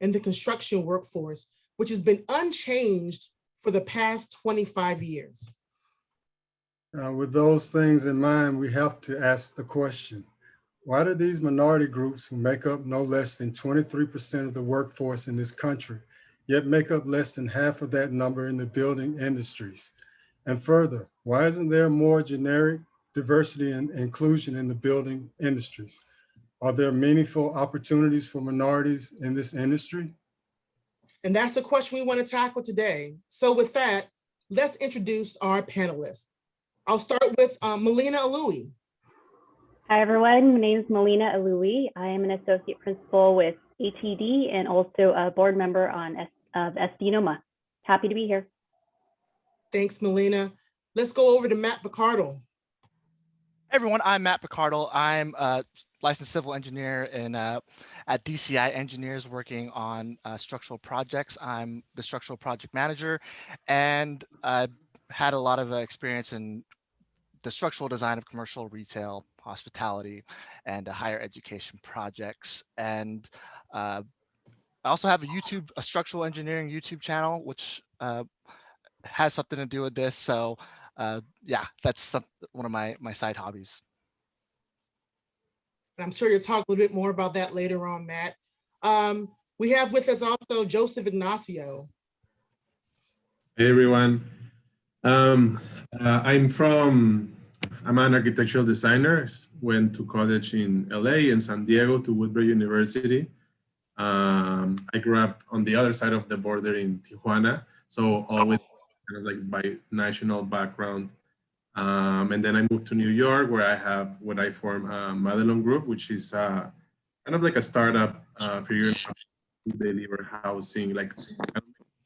in the construction workforce, which has been unchanged for the past 25 years. With those things in mind, we have to ask the question, why do these minority groups who make up no less than 23% of the workforce in this country, yet make up less than half of that number in the building industries? And further, why isn't there more generic diversity and inclusion in the building industries? Are there meaningful opportunities for minorities in this industry? And that's the question we want to tackle today. So with that, let's introduce our panelists. I'll start with Melina Alui. Hi, everyone. My name is Melina Alui. I am an associate principal with HED and also a board member of SD Noma. Happy to be here. Thanks, Melina. Let's go over to Matt Picardo. Hey everyone, I'm Matt Picardo. I'm a licensed civil engineer at DCI Engineers working on structural projects. I'm the structural project manager, and I've had a lot of experience in the structural design of commercial, retail, hospitality, and higher education projects. And I also have a structural engineering YouTube channel, which has something to do with this. So yeah, that's one of my side hobbies. And I'm sure you'll talk a little bit more about that later on, Matt. We have with us also Joseph Ignacio. Hey everyone. I'm an architectural designer. Went to college in LA and San Diego to Woodbury University. I grew up on the other side of the border in Tijuana, so always kind of like bi-national background. And then I moved to New York, where I formed Madelon Group, which is kind of like a startup figuring out to deliver housing, like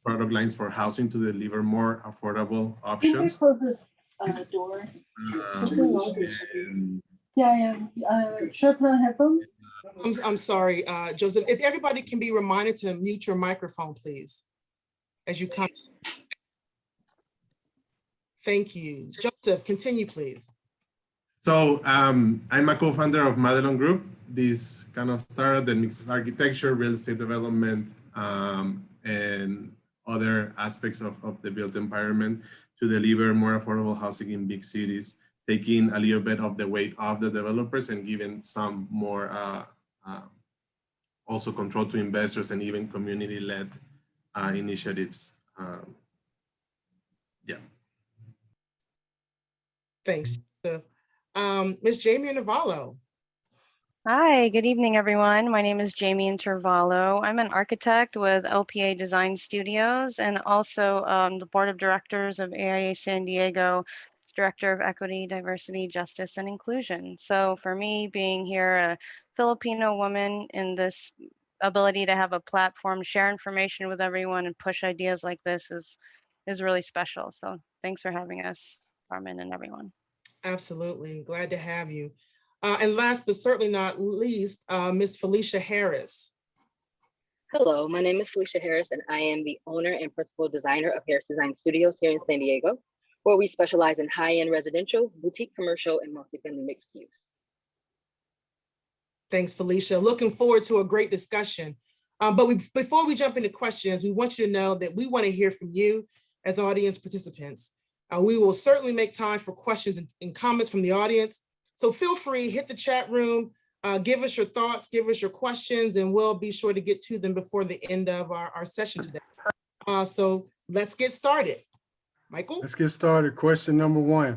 product lines for housing to deliver more affordable options. Door. Should I put on headphones? I'm sorry, Joseph. If everybody can be reminded to mute your microphone, please, as you come. Thank you. Joseph, continue, please. So I'm a co-founder of Madelon Group, this kind of startup that mixes architecture, real estate development, and other aspects of the built environment to deliver more affordable housing in big cities, taking a little bit of the weight off the developers and giving some more also control to investors and even community-led initiatives. Yeah. Thanks, Joseph. Ms. Jamie Navallo. Hi, good evening, everyone. My name is Jamie Intervallo. I'm an architect with LPA Design Studios and also the board of directors of AIA San Diego, Director of Equity, Diversity, Justice, and Inclusion. So for me, being here, a Filipino woman in this ability to have a platform, share information with everyone and push ideas like this is really special. So thanks for having us, Carmen and everyone. Absolutely, glad to have you. And last but certainly not least, Ms. Felicia Harris. Hello, my name is Felicia Harris, and I am the owner and principal designer of Harris Design Studios here in San Diego, where we specialize in high-end residential, boutique commercial, and multifamily mixed use. Thanks, Felicia. Looking forward to a great discussion. But before we jump into questions, we want you to know that we want to hear from you as audience participants. We will certainly make time for questions and comments from the audience. So feel free, hit the chat room, give us your thoughts, give us your questions, and we'll be sure to get to them before the end of our session today. So let's get started. Michael? Let's get started. Question number one.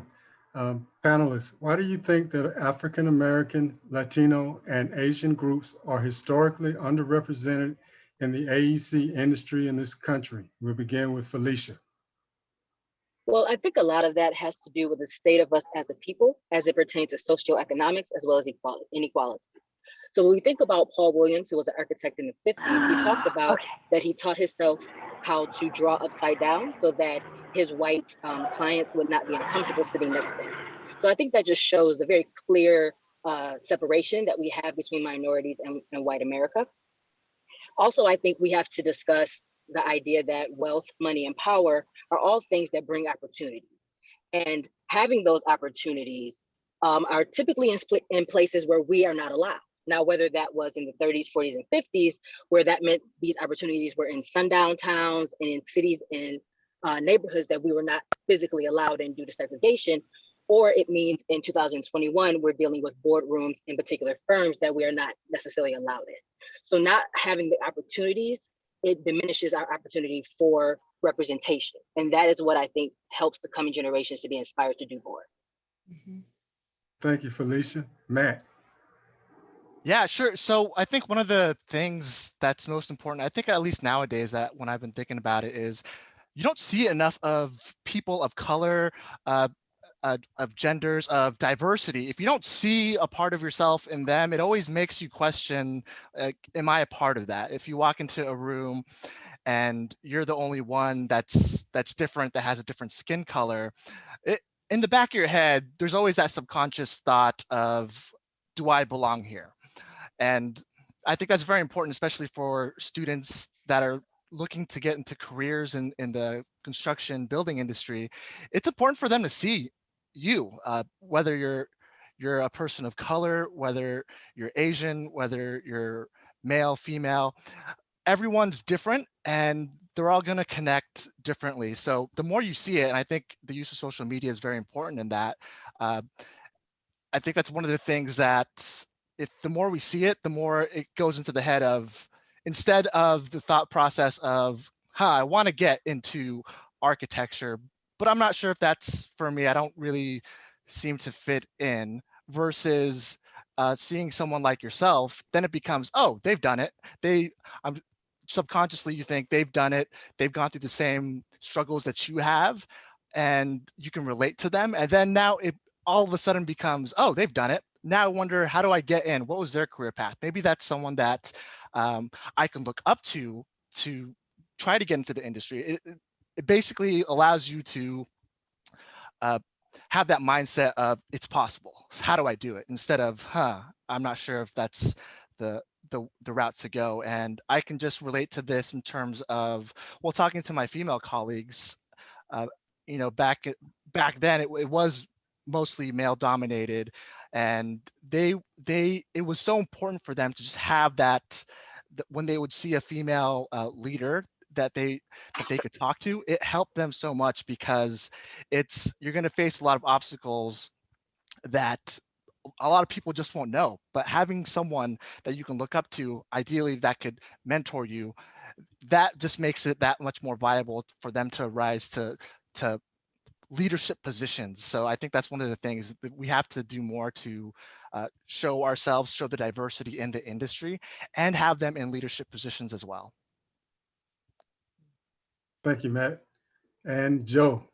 Panelists, why do you think that African American, Latino, and Asian groups are historically underrepresented in the AEC industry in this country? We'll begin with Felicia. Well, I think a lot of that has to do with the state of us as a people, as it pertains to socioeconomics as well as inequalities. So when we think about Paul Williams, who was an architect in the 50s, he talked about that he taught himself how to draw upside down so that his white clients would not be uncomfortable sitting next to him. So I think that just shows the very clear separation that we have between minorities and white America. Also, I think we have to discuss the idea that wealth, money, and power are all things that bring opportunities. And having those opportunities are typically in places where we are not allowed. Now, whether that was in the 30s, 40s, and 50s, where that meant these opportunities were in sundown towns and in cities and neighborhoods that we were not physically allowed in due to segregation, or it means in 2021, we're dealing with boardrooms in particular firms that we are not necessarily allowed in. So not having the opportunities, it diminishes our opportunity for representation. And that is what I think helps the coming generations to be inspired to do more. Thank you, Felicia. Matt. Yeah, sure. So I think one of the things that's most important, I think at least nowadays, that when I've been thinking about it, is you don't see enough of people of color, of genders, of diversity. If you don't see a part of yourself in them, it always makes you question, am I a part of that? If you walk into a room and you're the only one that's different, that has a different skin color, in the back of your head, there's always that subconscious thought of, do I belong here? And I think that's very important, especially for students that are looking to get into careers in the construction building industry. It's important for them to see you, whether you're a person of color, whether you're Asian, whether you're male, female. Everyone's different and they're all going to connect differently. So the more you see it, and I think the use of social media is very important in that, I think that's one of the things that if the more we see it, the more it goes into the head of, instead of the thought process of, I want to get into architecture, but I'm not sure if that's for me. I don't really seem to fit in, versus seeing someone like yourself, then it becomes, oh, they've done it. Subconsciously, you think they've done it. They've gone through the same struggles that you have, and you can relate to them. And then now it all of a sudden becomes, oh, they've done it. Now I wonder, how do I get in? What was their career path? Maybe that's someone that I can look up to try to get into the industry. It basically allows you to have that mindset of, it's possible. How do I do it? Instead of, I'm not sure if that's the route to go. And I can just relate to this in terms of, well, talking to my female colleagues, back then it was mostly male dominated, and it was so important for them to just have that when they would see a female leader that they could talk to. It helped them so much, because you're going to face a lot of obstacles that a lot of people just won't know, but having someone that you can look up to, ideally that could mentor you, that just makes it that much more viable for them to rise to leadership positions. So I think that's one of the things that we have to do more to show ourselves, show the diversity in the industry, and have them in leadership positions as well. Thank you, Matt. And Joe.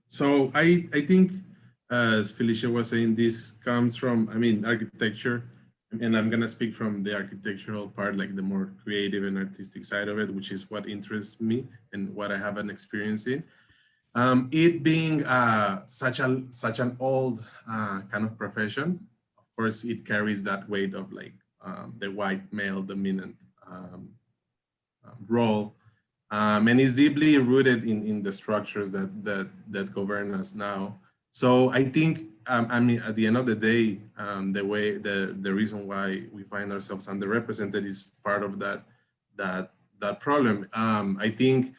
So I think, as Felicia was saying, this comes from, architecture, and I'm gonna speak from the architectural part, like the more creative and artistic side of it, which is what interests me and what I have an experience in. It being such an old kind of profession, of course, it carries that weight of like the white male dominant role, and is deeply rooted in the structures that govern us now. So I think, at the end of the day, the reason why we find ourselves underrepresented is part of that problem. I think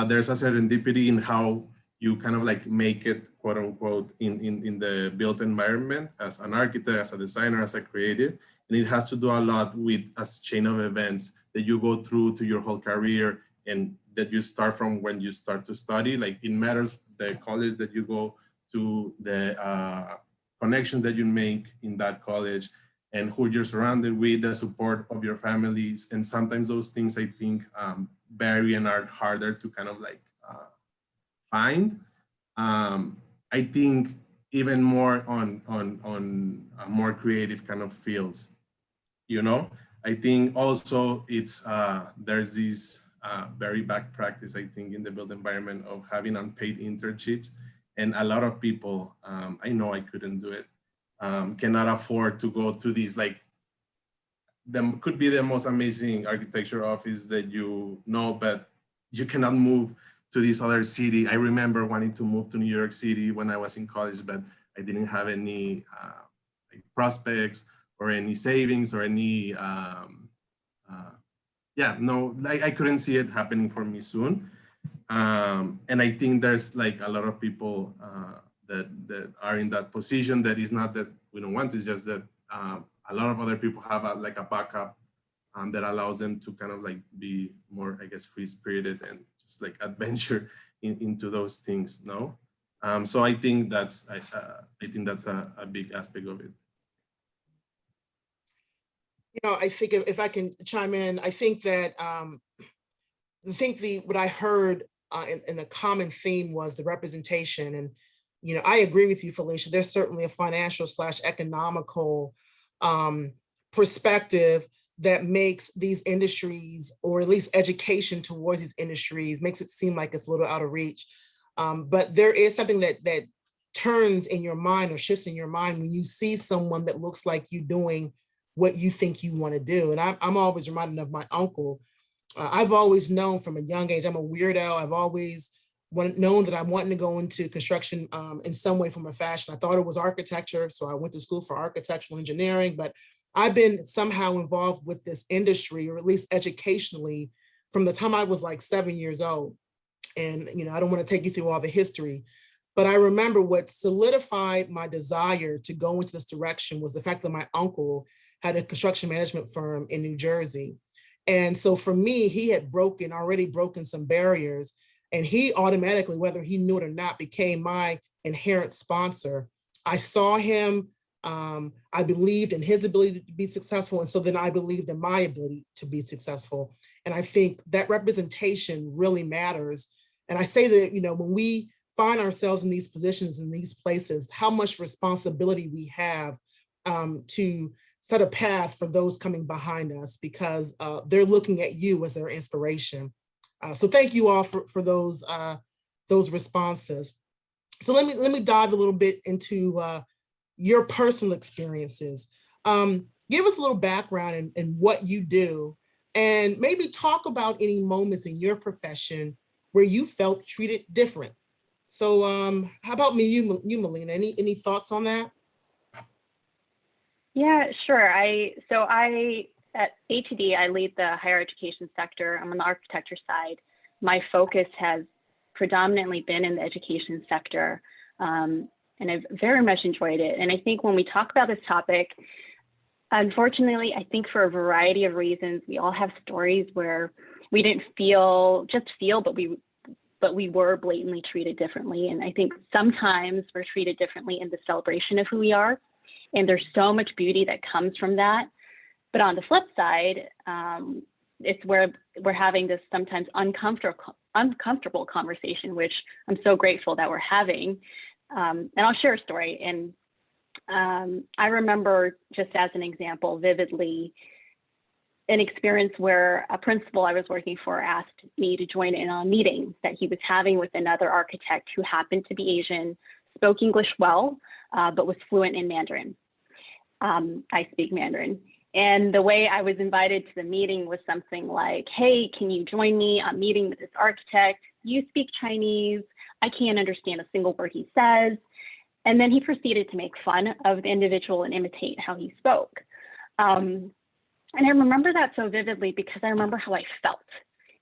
there's a serendipity in how you kind of like make it, quote unquote, in the built environment as an architect, as a designer, as a creative. And it has to do a lot with a chain of events that you go through to your whole career, and that you start from when you start to study. Like, it matters the college that you go to, the connection that you make in that college, and who you're surrounded with, the support of your families. And sometimes those things, I think, vary and are harder to kind of like find. I think even more on more creative kind of fields, I think also it's, there's this very bad practice, I think, in the built environment of having unpaid internships. And a lot of people, I know I couldn't do it, cannot afford to go to these, like, could be the most amazing architecture office that but you cannot move to this other city. I remember wanting to move to New York City when I was in college, but I didn't have any prospects or any savings or any, yeah, no, I couldn't see it happening for me soon. And I think there's like a lot of people that are in that position. That is not that we don't want to, it's just that a lot of other people have like a backup that allows them to kind of like be more, I guess, free-spirited and just like adventure into those things, no? So I think that's a big aspect of it. You know, I think if I can chime in, I think that what I heard in the common theme was the representation. And, you know, I agree with you, Felicia. There's certainly a financial / economical perspective that makes these industries, or at least education towards these industries, makes it seem like it's a little out of reach. But there is something that turns in your mind or shifts in your mind when you see someone that looks like you doing what you think you want to do. And I'm always reminded of my uncle. I've always known from a young age, I'm a weirdo. I've always known that I'm wanting to go into construction in some way, from a fashion. I thought it was architecture, so I went to school for architectural engineering, but I've been somehow involved with this industry, or at least educationally, from the time I was like 7 years old. And, you know, I don't want to take you through all the history, but I remember what solidified my desire to go into this direction was the fact that my uncle had a construction management firm in New Jersey. And so for me, he had already broken some barriers, and he automatically, whether he knew it or not, became my inherent sponsor. I saw him, I believed in his ability to be successful. And so then I believed in my ability to be successful. And I think that representation really matters. And I say that, you know, when we find ourselves in these positions, in these places, how much responsibility we have to set a path for those coming behind us, because they're looking at you as their inspiration. So thank you all for those responses. So let me dive a little bit into your personal experiences. Give us a little background in what you do, and maybe talk about any moments in your profession where you felt treated different. So how about you, Melina? Any thoughts on that? Yeah, sure. At ATD, I lead the higher education sector. I'm on the architecture side. My focus has predominantly been in the education sector, and I've very much enjoyed it. And I think when we talk about this topic, unfortunately, I think for a variety of reasons, we all have stories where we didn't just feel, but we were blatantly treated differently. And I think sometimes we're treated differently in the celebration of who we are. And there's so much beauty that comes from that. But on the flip side, it's where we're having this sometimes uncomfortable conversation, which I'm so grateful that we're having. And I'll share a story. And I remember, just as an example, vividly, an experience where a principal I was working for asked me to join in on a meeting that he was having with another architect who happened to be Asian, spoke English well, but was fluent in Mandarin. I speak Mandarin. And the way I was invited to the meeting was something like, hey, can you join me? I'm meeting with this architect. You speak Chinese. I can't understand a single word he says. And then he proceeded to make fun of the individual and imitate how he spoke. And I remember that so vividly because I remember how I felt.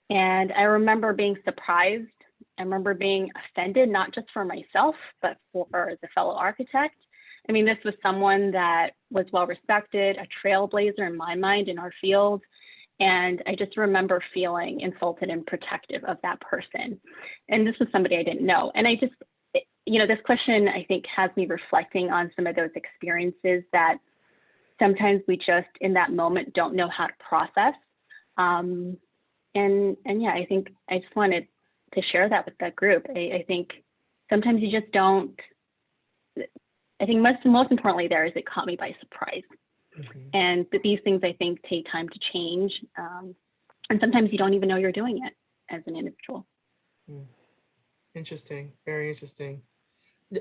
And I remember being surprised. I remember being offended, not just for myself, but for the fellow architect. I mean, this was someone that was well respected, a trailblazer in my mind in our field. And I just remember feeling insulted and protective of that person. And this was somebody I didn't know. And I just, you know, this question, I think, has me reflecting on some of those experiences that sometimes we just in that moment don't know how to process. And yeah, I think I just wanted to share that with that group. I think sometimes you just don't, I think most importantly there is it caught me by surprise. Mm-hmm. And these things I think take time to change. And sometimes you don't even know you're doing it as an individual. Interesting, very interesting.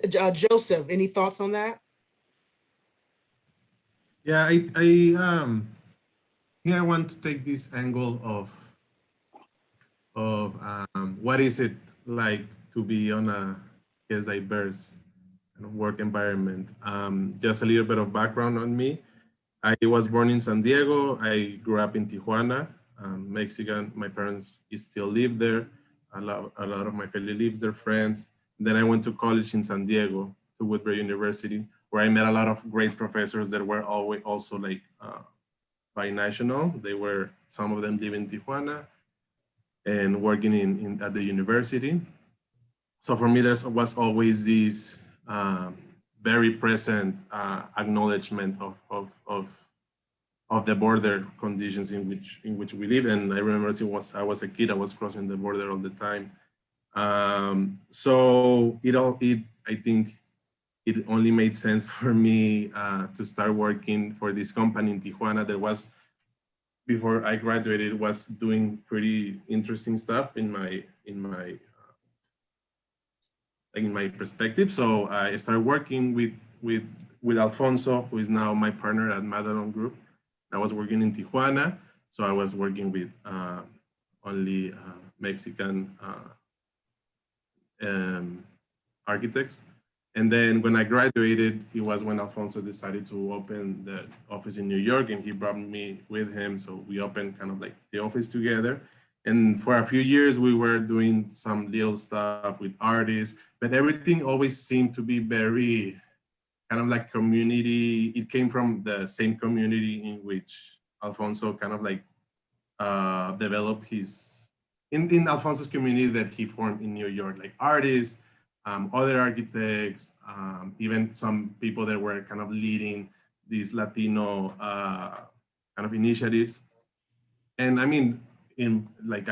Joseph, any thoughts on that? Yeah, I think I want to take this angle of what is it like to be on a diverse kind of work environment. Just a little bit of background on me. I was born in San Diego. I grew up in Tijuana, Mexican. My parents still live there. A lot of my family lives there, friends. Then I went to college in San Diego, to Woodbury University, where I met a lot of great professors that were always also like binational. They were, some of them live in Tijuana and working at the university. So for me, there was always this very present acknowledgement of the border conditions in which we live. And I remember since I was a kid, I was crossing the border all the time. So I think it only made sense for me to start working for this company in Tijuana that was, before I graduated, was doing pretty interesting stuff in my perspective. So I started working with Alfonso, who is now my partner at Madelon Group. I was working in Tijuana, so I was working with only Mexican architects. And then when I graduated, it was when Alfonso decided to open the office in New York, and he brought me with him. So we opened kind of like the office together. And for a few years, we were doing some little stuff with artists, but everything always seemed to be very kind of like community. It came from the same community in which Alfonso kind of like developed his, in Alfonso's community that he formed in New York, like artists, other architects, even some people that were kind of leading these Latino kind of initiatives. And I mean, in like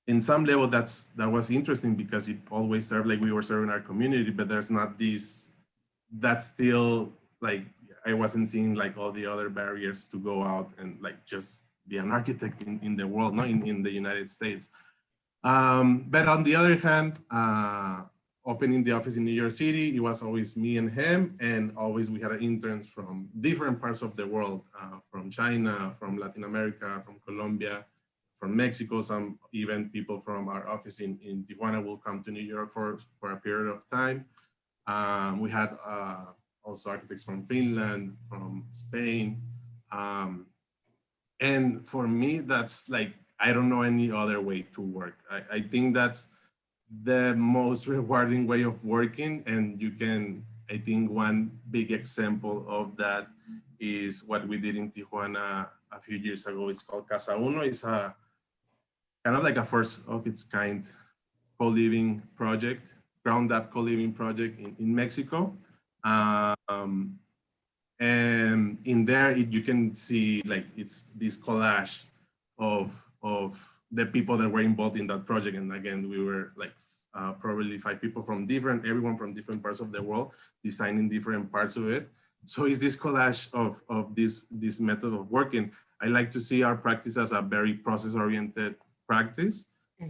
in some level, that was interesting because it always served like we were serving our community, but there's not this, that's still like, I wasn't seeing like all the other barriers to go out and like just be an architect in the world, not in the United States. But on the other hand, opening the office in New York City, it was always me and him, and always we had interns from different parts of the world, from China, from Latin America, from Colombia, from Mexico. Some even people from our office in Tijuana will come to New York for a period of time. We had also architects from Finland, from Spain. And for me, that's like, I don't know any other way to work. I think that's the most rewarding way of working. And you can, I think one big example of that is what we did in Tijuana a few years ago. It's called Casa Uno. It's a kind of like a first of its kind co-living project, ground up co-living project in Mexico. And in there, you can see like it's this collage of the people that were involved in that project. And again, we were like probably 5 people from everyone from different parts of the world, designing different parts of it. So it's this collage of this method of working. I like to see our practice as a very process-oriented practice.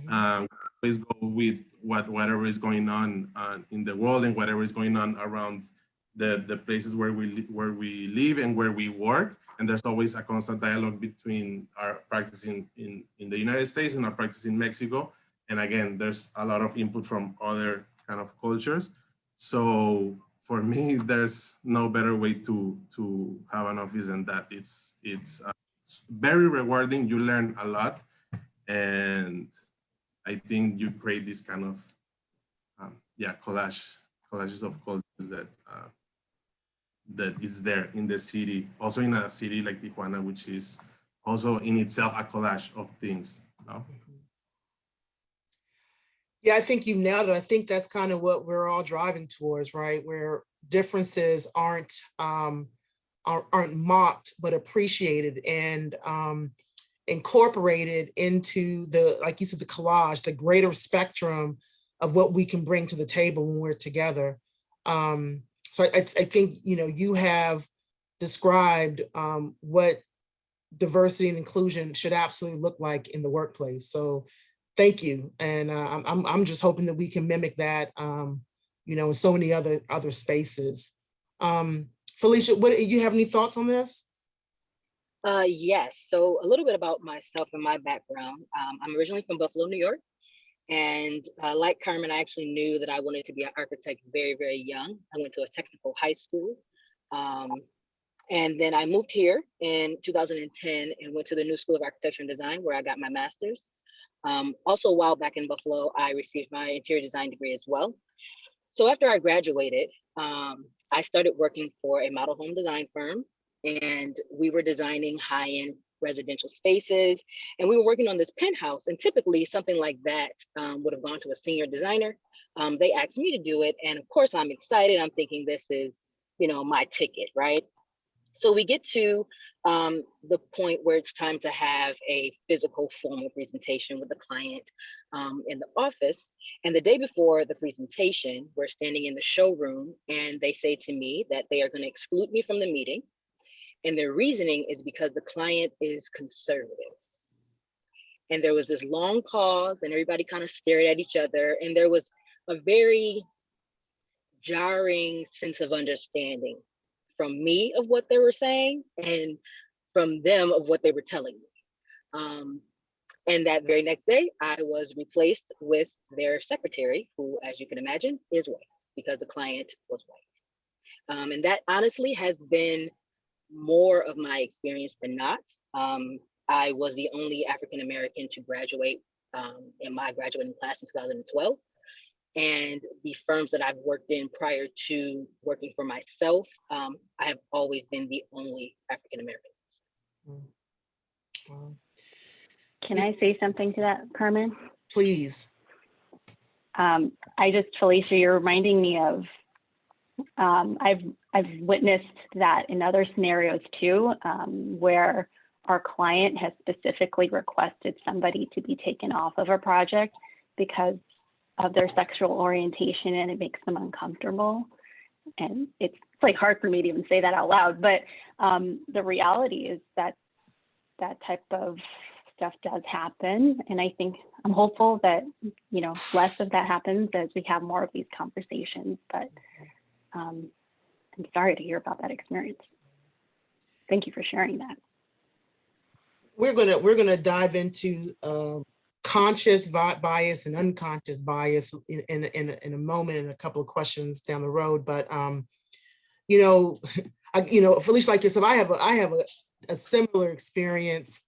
Always go with whatever is going on in the world and whatever is going on around the places where we live and where we work. And there's always a constant dialogue between our practice in the United States and our practice in Mexico. And again, there's a lot of input from other kind of cultures. So for me, there's no better way to have an office than that. It's very rewarding. You learn a lot. And I think you create this kind of, collages of cultures that is there in the city, also in a city like Tijuana, which is also in itself a collage of things. No? Yeah, I think you nailed it. I think that's kind of what we're all driving towards, right? Where differences aren't mocked, but appreciated and incorporated into the, like you said, the collage, the greater spectrum of what we can bring to the table when we're together. So I think, you have described what diversity and inclusion should absolutely look like in the workplace. So thank you. And I'm just hoping that we can mimic that, in so many other spaces. Felicia, you have any thoughts on this? Yes. So a little bit about myself and my background. I'm originally from Buffalo, New York. And like Carmen, I actually knew that I wanted to be an architect very, very young. I went to a technical high school. And then I moved here in 2010 and went to the New School of Architecture and Design, where I got my master's. Also, a while back in Buffalo, I received my interior design degree as well. So after I graduated, I started working for a model home design firm, and we were designing high-end residential spaces, and we were working on this penthouse. And typically something like that would have gone to a senior designer. They asked me to do it, and of course I'm excited. I'm thinking this is, you know, my ticket, right? So we get to the point where it's time to have a physical formal presentation with the client in the office. And the day before the presentation, we're standing in the showroom, and they say to me that they are going to exclude me from the meeting. And their reasoning is because the client is conservative. And there was this long pause, and everybody kind of stared at each other. And there was a very jarring sense of understanding from me of what they were saying and from them of what they were telling me. And that very next day, I was replaced with their secretary, who, as you can imagine, is white, because the client was white. And that honestly has been more of my experience than not. I was the only African-American to graduate in my graduating class in 2012. And the firms that I've worked in prior to working for myself, I have always been the only African-American. Wow. Can I say something to that, Carmen? Please. I just, Felicia, you're reminding me of, I've witnessed that in other scenarios too, where our client has specifically requested somebody to be taken off of a project because of their sexual orientation, and it makes them uncomfortable. And it's like hard for me to even say that out loud, but the reality is that that type of stuff does happen. And I think I'm hopeful that, you know, less of that happens as we have more of these conversations, but I'm sorry to hear about that experience. Thank you for sharing that. We're gonna dive into conscious bias and unconscious bias in a moment, and a couple of questions down the road. But you know, Felicia, like yourself, I have a similar experience,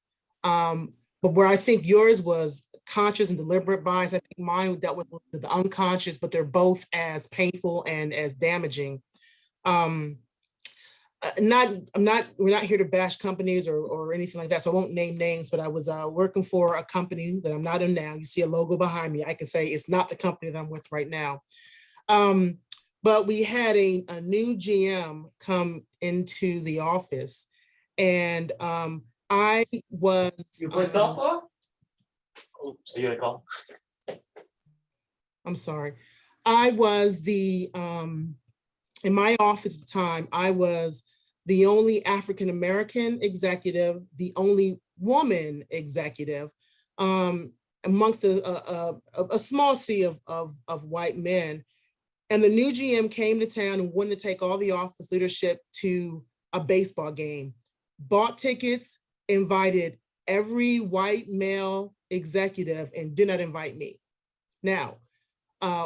but where I think yours was conscious and deliberate bias, I think mine dealt with the unconscious, but they're both as painful and as damaging. We're not here to bash companies or anything like that, so I won't name names, but I was working for a company that I'm not in now. You see a logo behind me. I can say it's not the company that I'm with right now. But we had a new GM come into the office, and I was— You play softball? Oh, you gotta call. I'm sorry. I was the, in my office at the time, I was the only African-American executive, the only woman executive, amongst a small sea of white men. And the new GM came to town and wanted to take all the office leadership to a baseball game, bought tickets, invited every white male executive, and did not invite me. Now,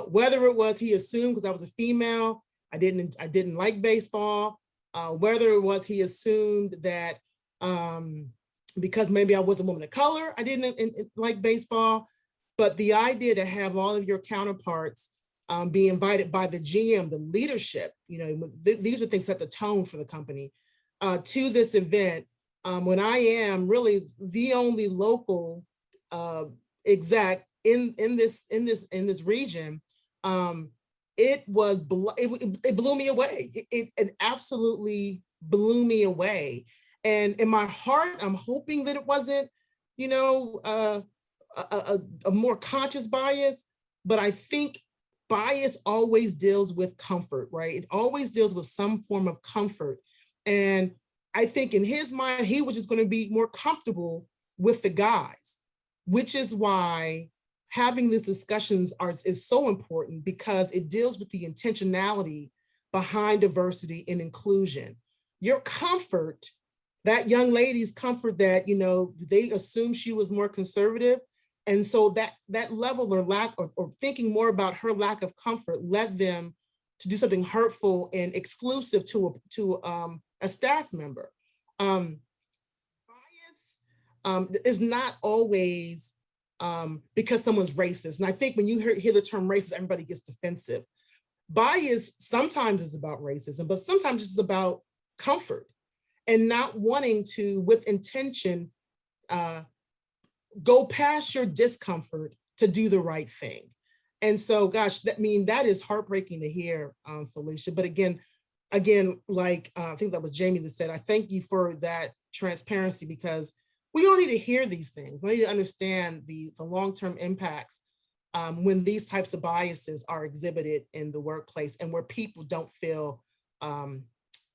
whether it was he assumed because I was a female, I didn't like baseball, whether it was he assumed that because maybe I was a woman of color, I didn't like baseball, but the idea to have all of your counterparts be invited by the GM, the leadership, these are things that set the tone for the company, to this event, when I am really the only local exec in this region. It blew me away. It absolutely blew me away. And in my heart, I'm hoping that it wasn't, a more conscious bias, but I think bias always deals with comfort, right? It always deals with some form of comfort. And I think in his mind, he was just going to be more comfortable with the guys, which is why having these discussions is so important, because it deals with the intentionality behind diversity and inclusion. Your comfort, that young lady's comfort that, they assumed she was more conservative, And so that level or lack or thinking more about her lack of comfort led them to do something hurtful and exclusive to a staff member. Bias is not always because someone's racist. And I think when you hear the term racist, everybody gets defensive. Bias sometimes is about racism, but sometimes it's about comfort and not wanting to, with intention, go past your discomfort to do the right thing. And so, gosh, that is heartbreaking to hear, Felicia. But again, like I think that was Jamie that said, I thank you for that transparency, because we all need to hear these things. We need to understand the long-term impacts when these types of biases are exhibited in the workplace and where people don't feel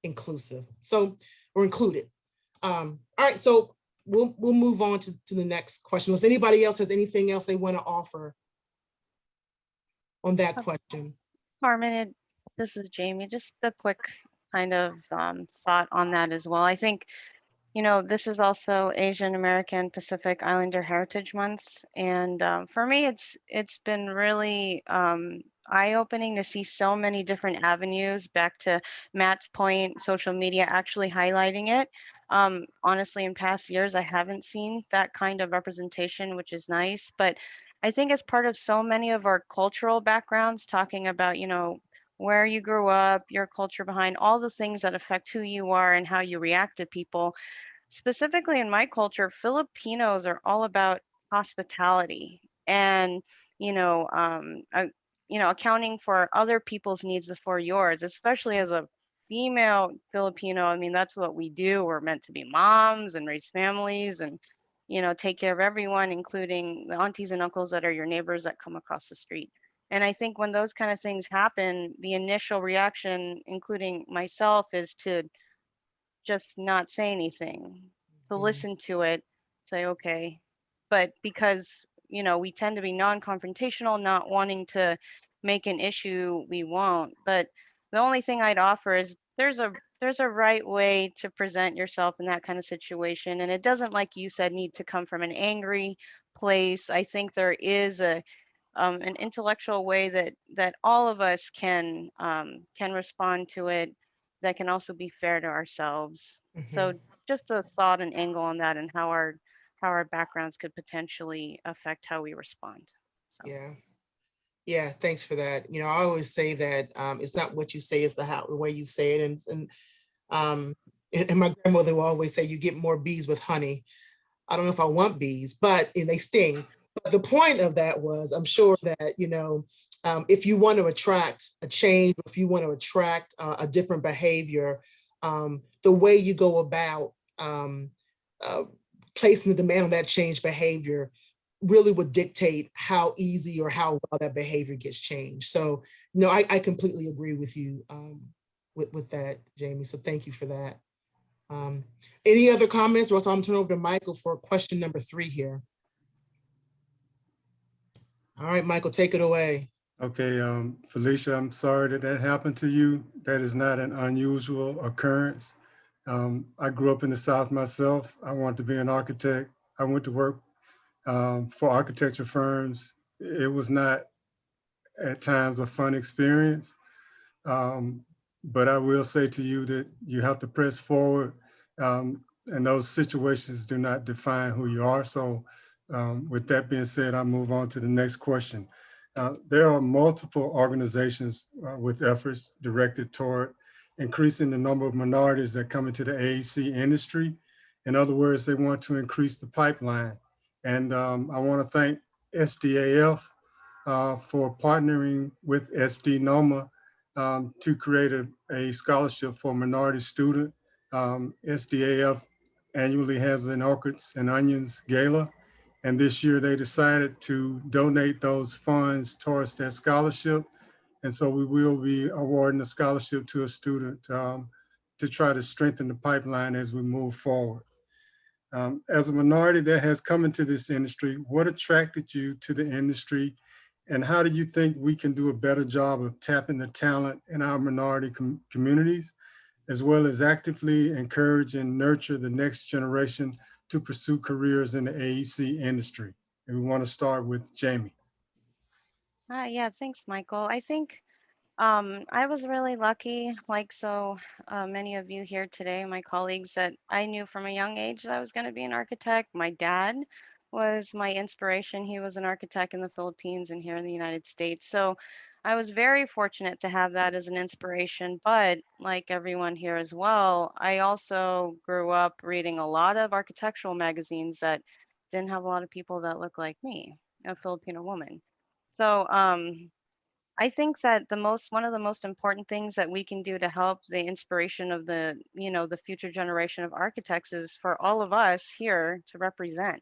inclusive. So, or included. All right, so we'll move on to the next question. Unless anybody else has anything else they want to offer on that question. Carmen, this is Jamie. Just a quick kind of thought on that as well. I think, you know, this is also Asian American Pacific Islander Heritage Month. And for me, it's been really eye-opening to see so many different avenues. Back to Matt's point, social media actually highlighting it. Honestly, in past years, I haven't seen that kind of representation, which is nice. But I think it's part of so many of our cultural backgrounds, talking about, you know, where you grew up, your culture behind all the things that affect who you are and how you react to people. Specifically in my culture, Filipinos are all about hospitality and, you know, accounting for other people's needs before yours, especially as a female Filipino. I mean, that's what we do. We're meant to be moms and raise families and, you know, take care of everyone, including the aunties and uncles that are your neighbors that come across the street. And I think when those kind of things happen, the initial reaction, including myself, is to just not say anything, to listen to it, say, okay. But because, you know, we tend to be non-confrontational, not wanting to make an issue, we won't. But the only thing I'd offer is there's a right way to present yourself in that kind of situation. And it doesn't, like you said, need to come from an angry place. I think there is an intellectual way that all of us can respond to it, that can also be fair to ourselves. So just a thought and angle on that, and how our backgrounds could potentially affect how we respond. So. Yeah, thanks for that. You know, I always say that it's not what you say, it's the way you say it. And my grandmother will always say, you get more bees with honey. I don't know if I want bees, but they sting. But the point of that was, I'm sure that, you know, if you want to attract a change, if you want to attract a different behavior, the way you go about placing the demand on that change behavior really would dictate how easy or how well that behavior gets changed. So, no, I completely agree with you with that, Jamie. So thank you for that. Any other comments, or else I'm turn over to Michael for question number 3 here. All right, Michael, take it away. Okay, Felicia, I'm sorry that happened to you. That is not an unusual occurrence. I grew up in the South myself. I wanted to be an architect. I went to work for architecture firms. It was not at times a fun experience, but I will say to you that you have to press forward, and those situations do not define who you are. So with that being said, I'll move on to the next question. There are multiple organizations with efforts directed toward increasing the number of minorities that come into the AEC industry. In other words, they want to increase the pipeline. And I want to thank SDAF for partnering with SD NOMA to create a scholarship for minority student. SDAF annually has an Orchids and Onions Gala. And this year they decided to donate those funds towards that scholarship. And so we will be awarding a scholarship to a student to try to strengthen the pipeline as we move forward. As a minority that has come into this industry, what attracted you to the industry, and how do you think we can do a better job of tapping the talent in our minority communities, as well as actively encourage and nurture the next generation to pursue careers in the AEC industry? And we want to start with Jamie. Yeah, thanks, Michael. I think I was really lucky, like so many of you here today, my colleagues, that I knew from a young age that I was going to be an architect. My dad was my inspiration. He was an architect in the Philippines and here in the United States. So I was very fortunate to have that as an inspiration. But like everyone here as well, I also grew up reading a lot of architectural magazines that didn't have a lot of people that look like me, a Filipino woman. So I think that one of the most important things that we can do to help the inspiration of the future generation of architects is for all of us here to represent.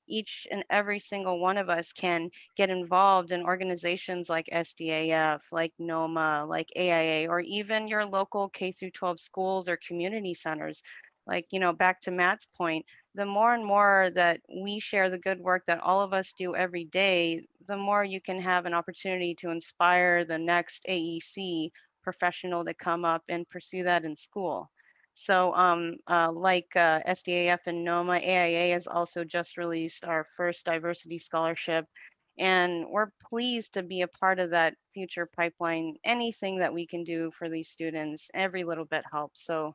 Each and every single one of us can get involved in organizations like SDAF, like NOMA, like AIA, or even your local K through 12 schools or community centers. Like, back to Matt's point, the more and more that we share the good work that all of us do every day, the more you can have an opportunity to inspire the next AEC professional to come up and pursue that in school. So, like SDAF and NOMA, AIA has also just released our first diversity scholarship, and we're pleased to be a part of that future pipeline. Anything that we can do for these students, every little bit helps. So,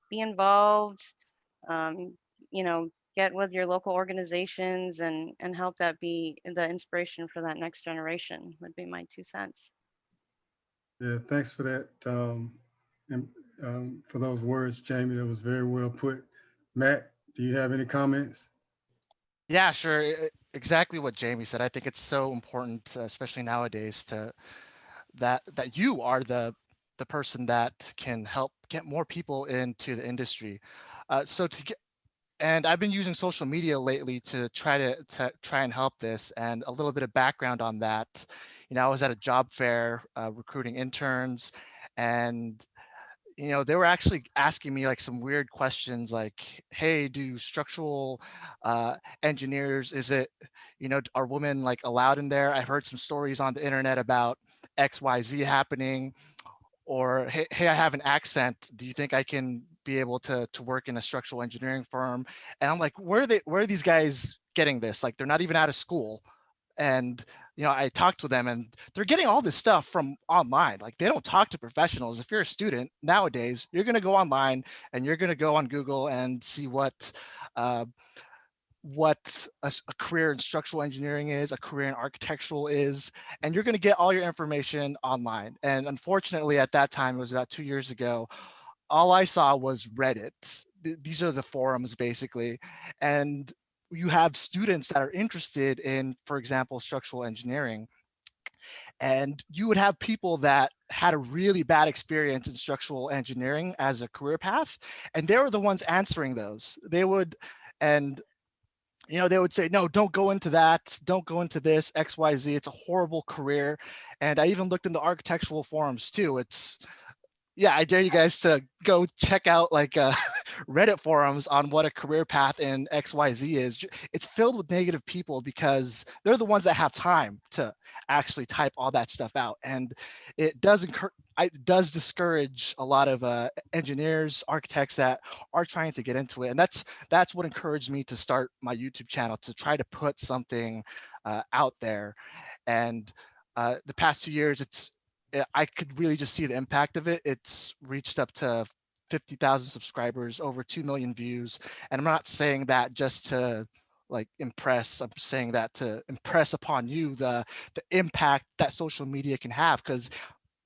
be involved, um, get with your local organizations and help that be the inspiration for that next generation, would be my 2 cents. Yeah, thanks for that. And for those words, Jamie, that was very well put. Matt, do you have any comments? Yeah, sure. Exactly what Jamie said. I think it's so important, especially nowadays, to that you are the person that can help get more people into the industry. So to get and I've been using social media lately to try and help this. And a little bit of background on that. I was at a job fair recruiting interns, and they were actually asking me like some weird questions like, hey, do structural engineers, is it, are women like allowed in there? I've heard some stories on the internet about XYZ happening. Or hey, I have an accent. Do you think I can be able to work in a structural engineering firm? And I'm like, where are these guys getting this? Like, they're not even out of school. And I talked to them, and they're getting all this stuff from online. Like, they don't talk to professionals. If you're a student nowadays, you're going to go online and you're going to go on Google and see uh, what a career in structural engineering is, a career in architectural is, and you're going to get all your information online. And unfortunately, at that time, it was about 2 years ago, all I saw was Reddit. These are the forums basically. And you have students that are interested in, for example, structural engineering. And you would have people that had a really bad experience in structural engineering as a career path. And they were the ones answering those. And they would say, no, don't go into that. Don't go into this, XYZ. It's a horrible career. And I even looked into architectural forums too. Yeah, I dare you guys to go check out like Reddit forums on what a career path in XYZ is. It's filled with negative people because they're the ones that have time to actually type all that stuff out. And it does discourage a lot of engineers, architects that are trying to get into it. And that's what encouraged me to start my YouTube channel, to try to put something out there. And the past 2 years, I could really just see the impact of it. It's reached up to 50,000 subscribers, over 2 million views. And I'm not saying that just to like impress. I'm saying that to impress upon you the impact that social media can have, because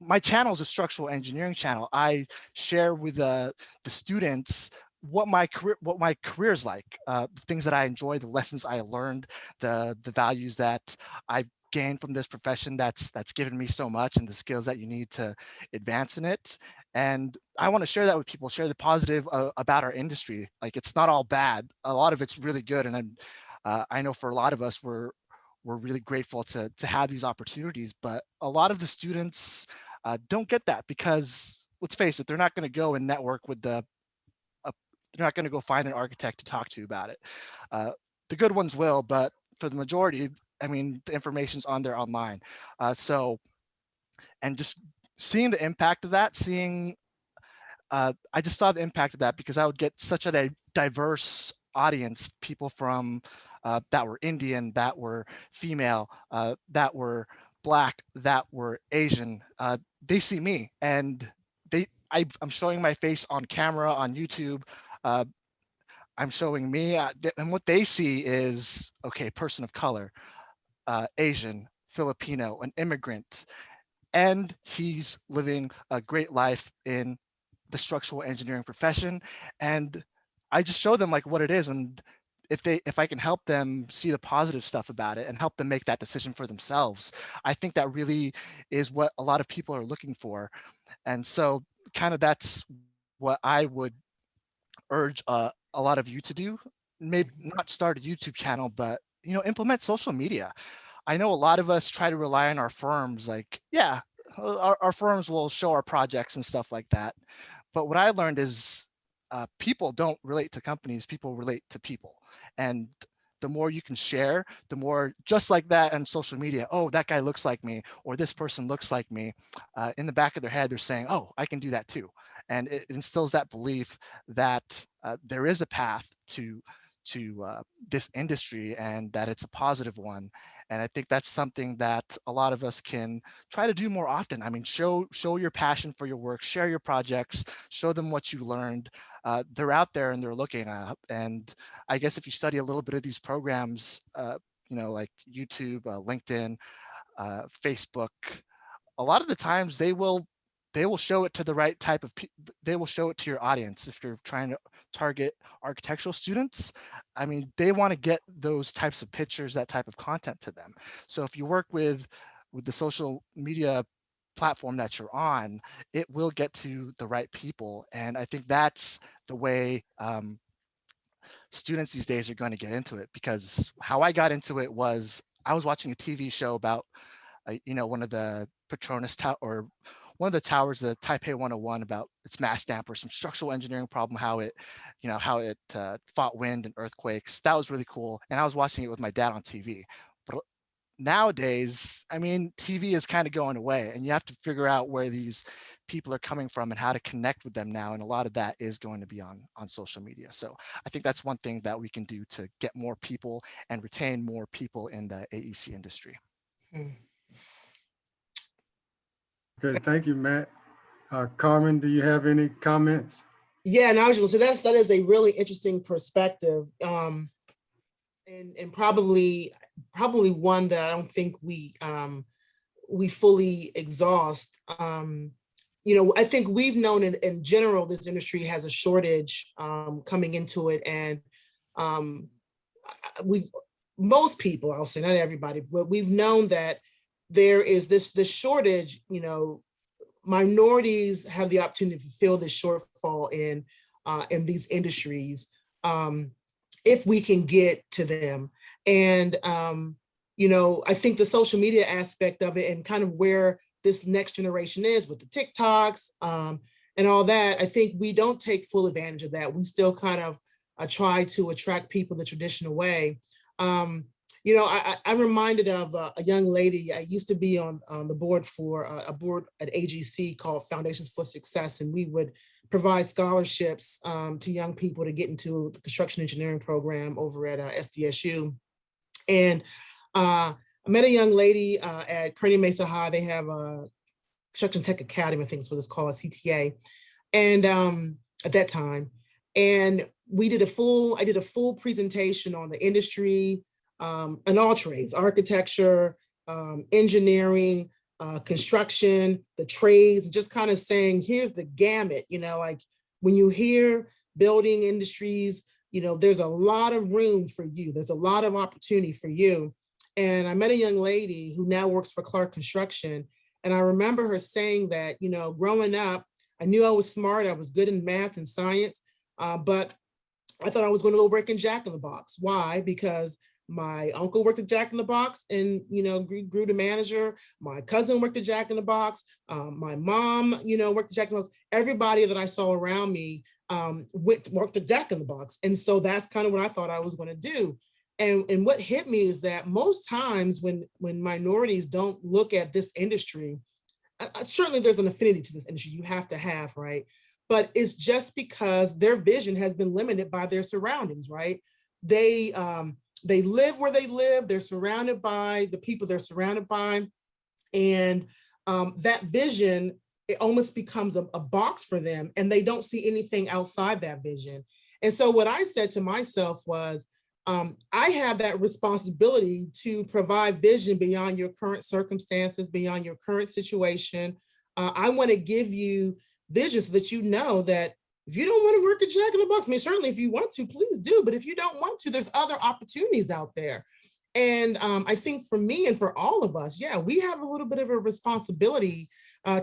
my channel is a structural engineering channel. I share with the students what my career is like, the things that I enjoy, the lessons I learned, the values that I've gained from this profession that's given me so much, and the skills that you need to advance in it. And I want to share that with people, share the positive about our industry. Like, it's not all bad. A lot of it's really good. And I know for a lot of us, we're really grateful to have these opportunities, but a lot of the students don't get that because, let's face it, they're not going to go and network with they're not going to go find an architect to talk to about it. The good ones will, but for the majority, I mean, the information's on there online. And just seeing the impact of that, I just saw the impact of that because I would get such a diverse audience, people from that were Indian, that were female, that were Black, that were Asian. They see me, and I'm showing my face on camera on YouTube. I'm showing me, and what they see is, okay, person of color, Asian, Filipino, an immigrant, and he's living a great life in the structural engineering profession. And I just show them like what it is, and if I can help them see the positive stuff about it and help them make that decision for themselves, I think that really is what a lot of people are looking for. And so kind of that's what I would urge a lot of you to do. Maybe not start a YouTube channel, but implement social media. I know a lot of us try to rely on our firms, like, yeah, our firms will show our projects and stuff like that. But what I learned is people don't relate to companies, people relate to people. And the more you can share, the more, just like that on social media, oh, that guy looks like me, or this person looks like me. In the back of their head, they're saying, oh, I can do that too. And it instills that belief that there is a path to this industry and that it's a positive one. And I think that's something that a lot of us can try to do more often. I mean, show your passion for your work, share your projects, show them what you learned. They're out there and they're looking up. And I guess if you study a little bit of these programs, like YouTube, LinkedIn, Facebook, a lot of the times they will show it to the right type of they will show it to your audience. If you're trying to target architectural students, I mean, they want to get those types of pictures, that type of content to them. So if you work with the social media platform that you're on, it will get to the right people. And I think that's the way students these days are going to get into it, because how I got into it was I was watching a TV show about one of the Petronas or one of the towers, the Taipei 101, about its mass damper, some structural engineering problem, how it fought wind and earthquakes. That was really cool. And I was watching it with my dad on TV. But nowadays, I mean, TV is kind of going away, and you have to figure out where these people are coming from and how to connect with them now. And a lot of that is going to be on social media. So I think that's one thing that we can do to get more people and retain more people in the AEC industry. Okay, thank you, Matt. Carmen, do you have any comments? Yeah, and I was going to say that is a really interesting perspective, and probably one that I don't think we fully exhaust. I think we've known in general this industry has a shortage coming into it, and most people, I'll say, not everybody, but we've known that there is this shortage. Minorities have the opportunity to fill this shortfall in these industries if we can get to them. And I think the social media aspect of it and kind of where this next generation is with the TikToks and all that, I think we don't take full advantage of that. We still kind of try to attract people the traditional way. I'm reminded of a young lady. I used to be on the board for a board at AGC called Foundations for Success, and we would provide scholarships to young people to get into the construction engineering program over at SDSU. And I met a young lady at Kearney Mesa High. They have a Construction Tech Academy, I think is what it's called, CTA, and at that time. And I did a full presentation on the industry, and all trades, architecture, engineering, construction, the trades, just kind of saying, here's the gamut, like when you hear building industries, there's a lot of room for you. There's a lot of opportunity for you. And I met a young lady who now works for Clark Construction. And I remember her saying that, growing up, I knew I was smart. I was good in math and science, but I thought I was going to go work in Jack in the Box. Why? Because my uncle worked at Jack in the Box and, grew to manager. My cousin worked at Jack in the Box. My mom, worked at Jack in the Box. Everybody that I saw around me worked at Jack in the Box. And so that's kind of what I thought I was going to do. And what hit me is that most times when minorities don't look at this industry, certainly there's an affinity to this industry you have to have, right? but it's just because their vision has been limited by their surroundings, right? They live where they live, they're surrounded by the people they're surrounded by, and that vision, it almost becomes a box for them, and they don't see anything outside that vision. And so what I said to myself was, I have that responsibility to provide vision beyond your current circumstances, beyond your current situation. I want to give you vision so that you know that if you don't want to work at Jack in the Box, I mean, certainly if you want to, please do. But if you don't want to, there's other opportunities out there. And I think for me and for all of us, yeah, we have a little bit of a responsibility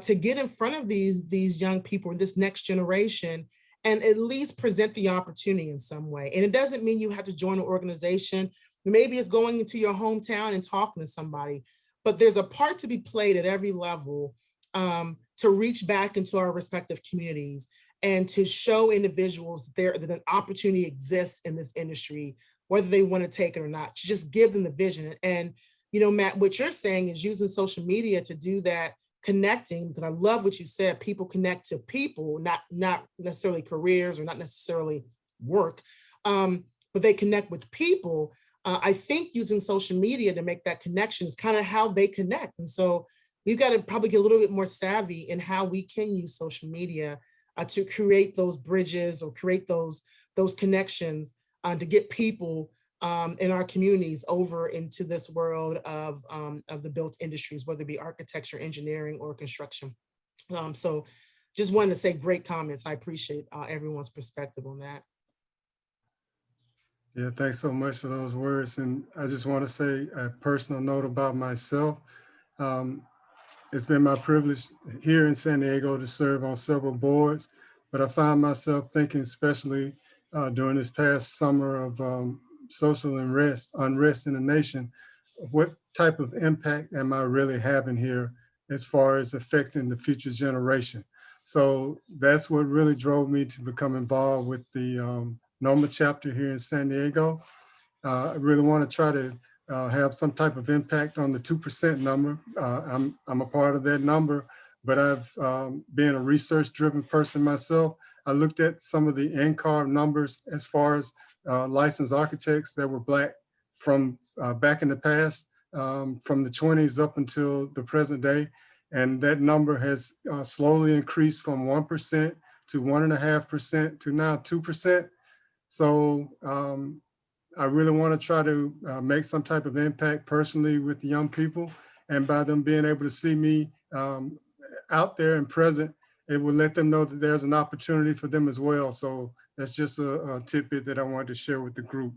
to get in front of these young people, this next generation, and at least present the opportunity in some way. And it doesn't mean you have to join an organization. Maybe it's going into your hometown and talking to somebody, but there's a part to be played at every level to reach back into our respective communities and to show individuals there that an opportunity exists in this industry, whether they want to take it or not, to just give them the vision. And, you know, Matt, what you're saying is using social media to do that, connecting, because I love what you said, people connect to people, not necessarily careers or not necessarily work, but they connect with people. I think using social media to make that connection is kind of how they connect. And so we've got to probably get a little bit more savvy in how we can use social media to create those bridges or create those connections to get people in our communities over into this world of the built industries, whether it be architecture, engineering, or construction. So just wanted to say great comments. I appreciate everyone's perspective on that. Yeah, thanks so much for those words. And I just want to say a personal note about myself. It's been my privilege here in San Diego to serve on several boards, but I found myself thinking, especially during this past summer of social unrest in the nation, what type of impact am I really having here as far as affecting the future generation? So that's what really drove me to become involved with the NOMA chapter here in San Diego. I really want to try to have some type of impact on the 2% number. I'm a part of that number, but I've been a research-driven person myself. I looked at some of the NCAR numbers as far as licensed architects that were Black from back in the past, from the 20s up until the present day. And that number has slowly increased from 1% to 1.5% to now 2%. So I really want to try to make some type of impact personally with the young people. And by them being able to see me out there and present, it will let them know that there's an opportunity for them as well. So that's just a tidbit that I wanted to share with the group.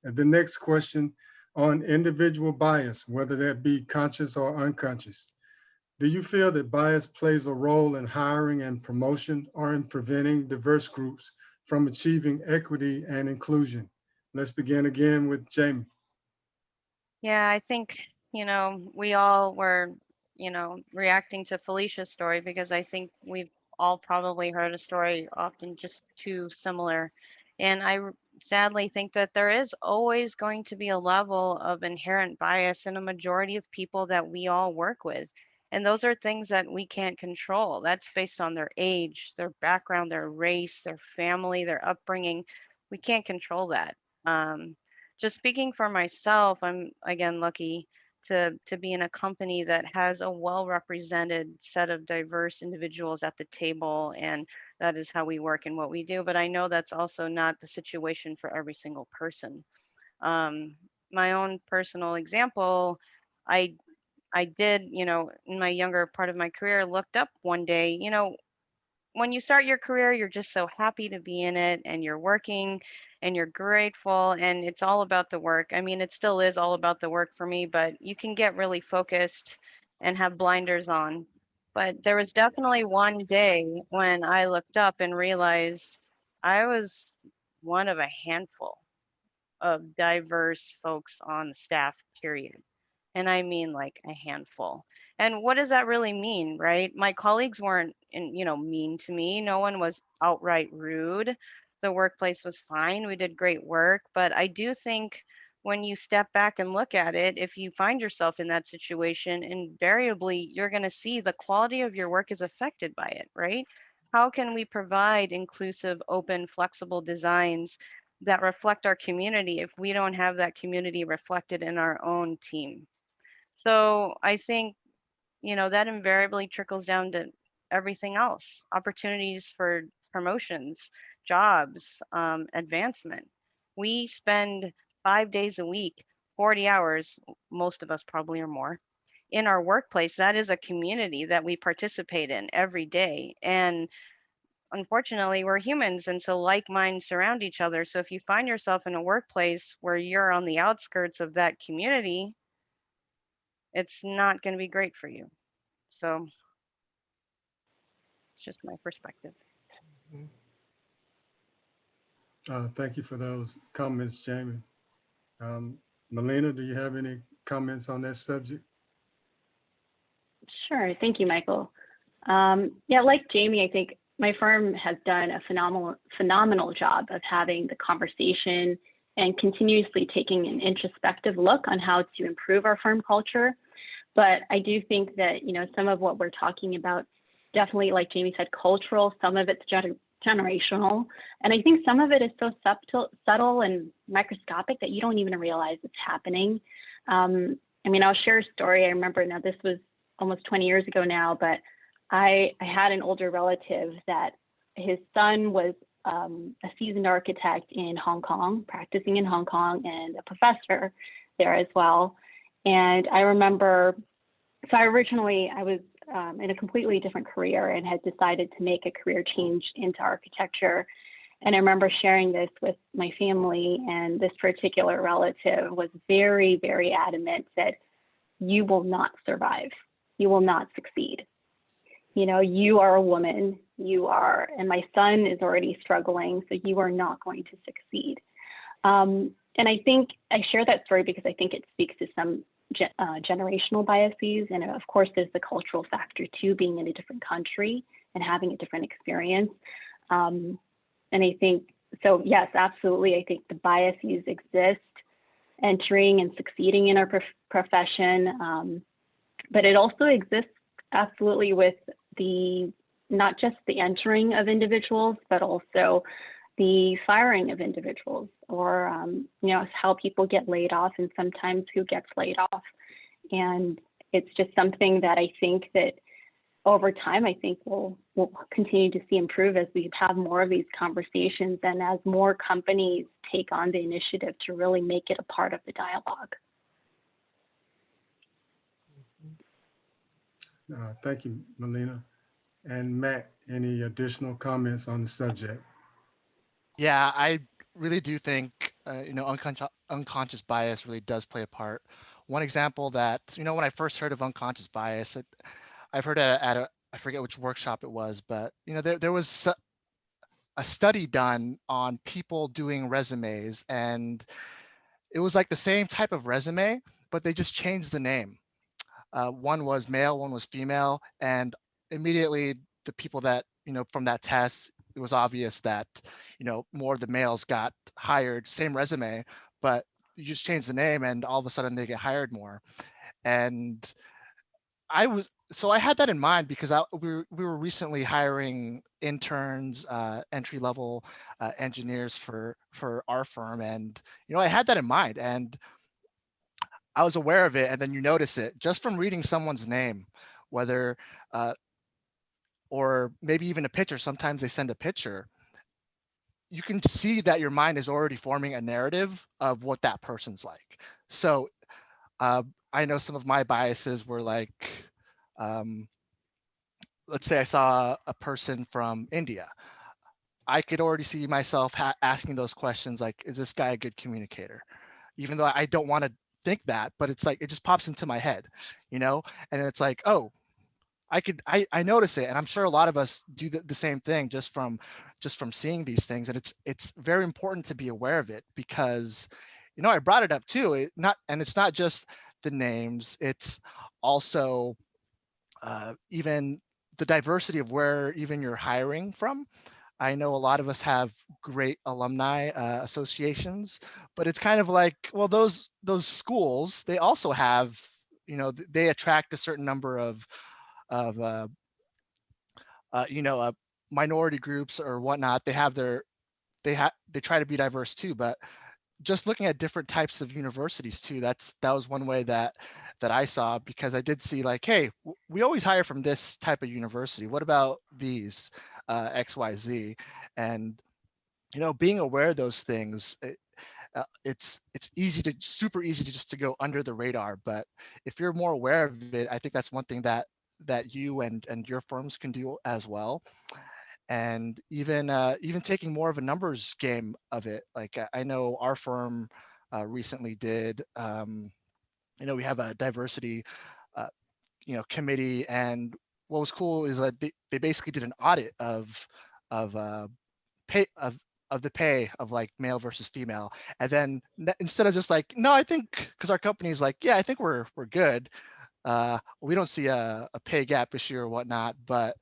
And the next question on individual bias, whether that be conscious or unconscious. Do you feel that bias plays a role in hiring and promotion or in preventing diverse groups from achieving equity and inclusion? Let's begin again with Jamie. Yeah, I think, we all were, reacting to Felicia's story because I think we've all probably heard a story often just too similar. And sadly think that there is always going to be a level of inherent bias in a majority of people that we all work with. And those are things that we can't control. That's based on their age, their background, their race, their family, their upbringing. We can't control that. Just speaking for myself, I'm again lucky to be in a company that has a well-represented set of diverse individuals at the table, and that is how we work and what we do. But I know that's also not the situation for every single person. My own personal example, I I did, in my younger part of my career, looked up one day, when you start your career, you're just so happy to be in it and you're working and you're grateful and it's all about the work. I mean, it still is all about the work for me, but you can get really focused and have blinders on. But there was definitely one day when I looked up and realized I was one of a handful of diverse folks on the staff, period. And I mean like a handful. And what does that really mean, right? My colleagues weren't, mean to me. No one was outright rude. The workplace was fine. We did great work. But I do think when you step back and look at it, if you find yourself in that situation, invariably you're going to see the quality of your work is affected by it, right? How can we provide inclusive, open, flexible designs that reflect our community if we don't have that community reflected in our own team? So I think, that invariably trickles down to everything else, opportunities for promotions, jobs, advancement. We spend 5 days a week, 40 hours, most of us probably or more, in our workplace. That is a community that we participate in every day. And unfortunately, we're humans, and so like minds surround each other. So if you find yourself in a workplace where you're on the outskirts of that community, it's not going to be great for you. So it's just my perspective. Thank you for those comments, Jamie. Melina, do you have any comments on that subject? Sure. Thank you, Michael. Yeah, like Jamie, I think my firm has done a phenomenal job of having the conversation and continuously taking an introspective look on how to improve our firm culture. But I do think that, some of what we're talking about, definitely, like Jamie said, cultural, some of it's generational. And I think some of it is so subtle and microscopic that you don't even realize it's happening. I'll share a story. I remember, now this was almost 20 years ago now, but I had an older relative that his son was a seasoned architect in Hong Kong, practicing in Hong Kong, and a professor there as well. And I remember, so I was in a completely different career and had decided to make a career change into architecture. And I remember sharing this with my family, and this particular relative was very, very adamant that you will not survive. You will not succeed. You are a woman, and my son is already struggling, so you are not going to succeed. And I think I share that story because I think it speaks to some generational biases. And of course, there's the cultural factor too, being in a different country and having a different experience. And I think, so yes, absolutely. I think the biases exist entering and succeeding in our profession. But it also exists absolutely with not just the entering of individuals, but also the firing of individuals, or how people get laid off, and sometimes who gets laid off. And it's just something that I think that over time, I think we'll continue to see improve as we have more of these conversations and as more companies take on the initiative to really make it a part of the dialogue. Thank you, Melina. And Matt, any additional comments on the subject? Yeah, I really do think, unconscious bias really does play a part. One example that, when I first heard of unconscious bias, I've heard it at I forget which workshop it was, but, there was a study done on people doing resumes, and it was like the same type of resume, but they just changed the name. One was male, one was female, and immediately the people that, from that test, it was obvious that, more of the males got hired, same resume, but you just change the name and all of a sudden they get hired more. And I had that in mind because we were recently hiring interns, entry level engineers for our firm, and I had that in mind, and I was aware of it. And then you notice it just from reading someone's name, whether or maybe even a picture. Sometimes they send a picture. You can see that your mind is already forming a narrative of what that person's like. So I know some of my biases were like, let's say I saw a person from India. I could already see myself asking those questions like, is this guy a good communicator? Even though I don't want to think that, but it's like, it just pops into my head, and it's like, oh, I notice it. And I'm sure a lot of us do the same thing just from seeing these things. And it's very important to be aware of it because, I brought it up too. It's not just the names, it's also even the diversity of where even you're hiring from. I know a lot of us have great alumni associations, but it's kind of like, well, those schools, they also have, they attract a certain number of minority groups or whatnot, they try to be diverse too, but just looking at different types of universities too, that was one way that I saw, because I did see like, hey, we always hire from this type of university. What about these XYZ? And being aware of those things, it's super easy to just to go under the radar. But if you're more aware of it, I think that's one thing that you and your firms can do as well. And even taking more of a numbers game of it. Like I know our firm recently did. We have a diversity, committee, and what was cool is that they basically did an audit of pay of the pay of like male versus female, and then instead of just like, no, I think, because our company's like, yeah, I think we're good. We don't see a pay gap issue or whatnot, but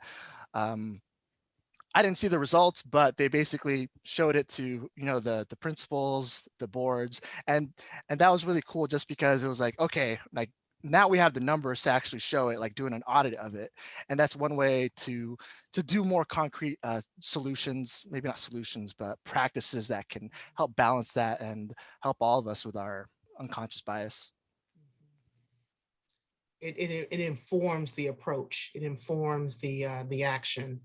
I didn't see the results, but they basically showed it to the principals, the boards, and that was really cool, just because it was like, okay, like now we have the numbers to actually show it, like doing an audit of it. And that's one way to do more concrete solutions, maybe not solutions, but practices that can help balance that and help all of us with our unconscious bias. It informs the approach. It informs the action.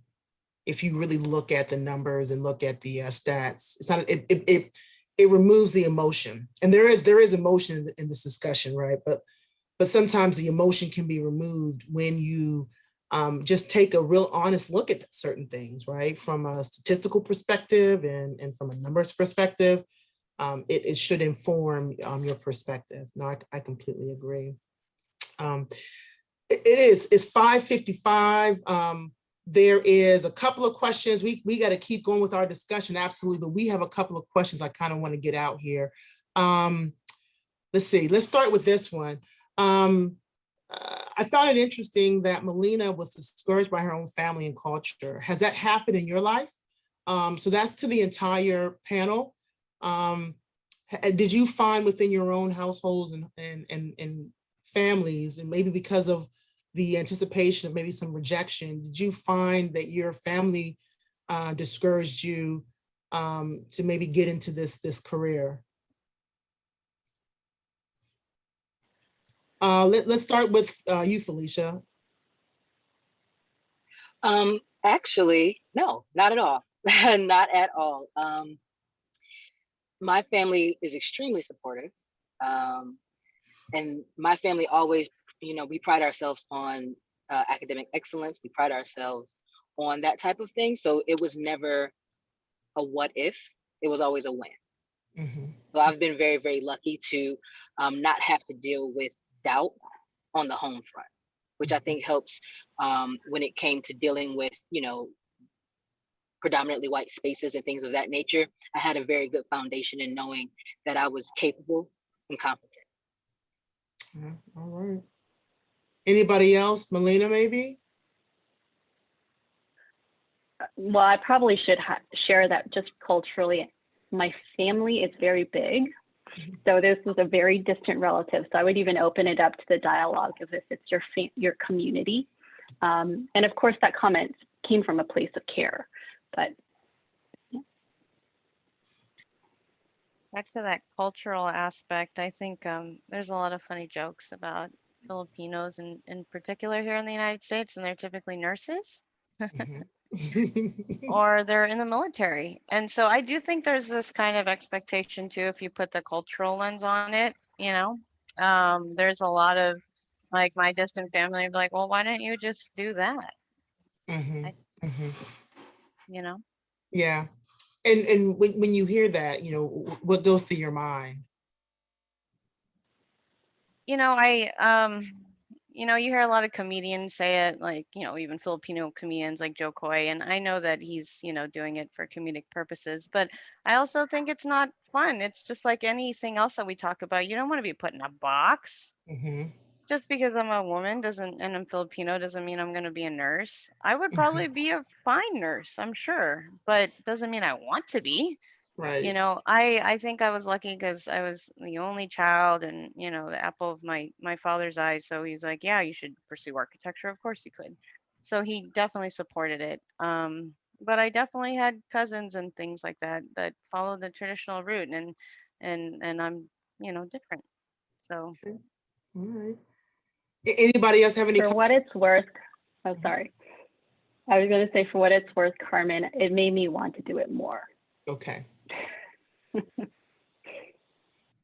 If you really look at the numbers and look at the stats, it's not, it removes the emotion. And there is emotion in this discussion, right? But sometimes the emotion can be removed when you just take a real honest look at certain things, right? From a statistical perspective and from a numbers perspective, it should inform your perspective. No, I completely agree. It's 5:55. There is a couple of questions. We got to keep going with our discussion, absolutely, but we have a couple of questions I kind of want to get out here. Let's see, let's start with this one. I found it interesting that Melina was discouraged by her own family and culture. Has that happened in your life? So that's to the entire panel. Did you find within your own households and families, and maybe because of the anticipation of maybe some rejection, did you find that your family discouraged you to maybe get into this career? Let's start with you, Felicia. Actually, no, not at all. Not at all. My family is extremely supportive. And my family always, we pride ourselves on academic excellence. We pride ourselves on that type of thing. So it was never a what if, it was always a when. Mm-hmm. So I've been very, very lucky to not have to deal with doubt on the home front, which I think helps when it came to dealing with, predominantly white spaces and things of that nature. I had a very good foundation in knowing that I was capable and competent. All right. Anybody else? Melina, maybe? Well, I probably should share that just culturally, my family is very big. So this is a very distant relative. So I would even open it up to the dialogue of if it's your community. And of course, that comment came from a place of care. But yeah. Back to that cultural aspect, I think there's a lot of funny jokes about Filipinos in particular here in the United States, and they're typically nurses. Or they're in the military. And so I do think there's this kind of expectation too, if you put the cultural lens on it, there's a lot of like my distant family like, well, why don't you just do that? Yeah. And when you hear that, what goes through your mind? You hear a lot of comedians say it, like, even Filipino comedians like Joe Coy, and I know that he's, doing it for comedic purposes, but I also think it's not fun. It's just like anything else that we talk about. You don't want to be put in a box. Just because I'm a woman and I'm Filipino doesn't mean I'm going to be a nurse. I would probably be a fine nurse, I'm sure, but doesn't mean I want to be. Right. I think I was lucky because I was the only child and, the apple of my father's eye. So he's like, yeah, you should pursue architecture. Of course you could. So he definitely supported it. but I definitely had cousins and things like that that followed the traditional route, and I'm, different. So Okay. All right. Anybody else have any? For what it's worth, oh, sorry. I was going to say, for what it's worth, Carmen, it made me want to do it more. Okay.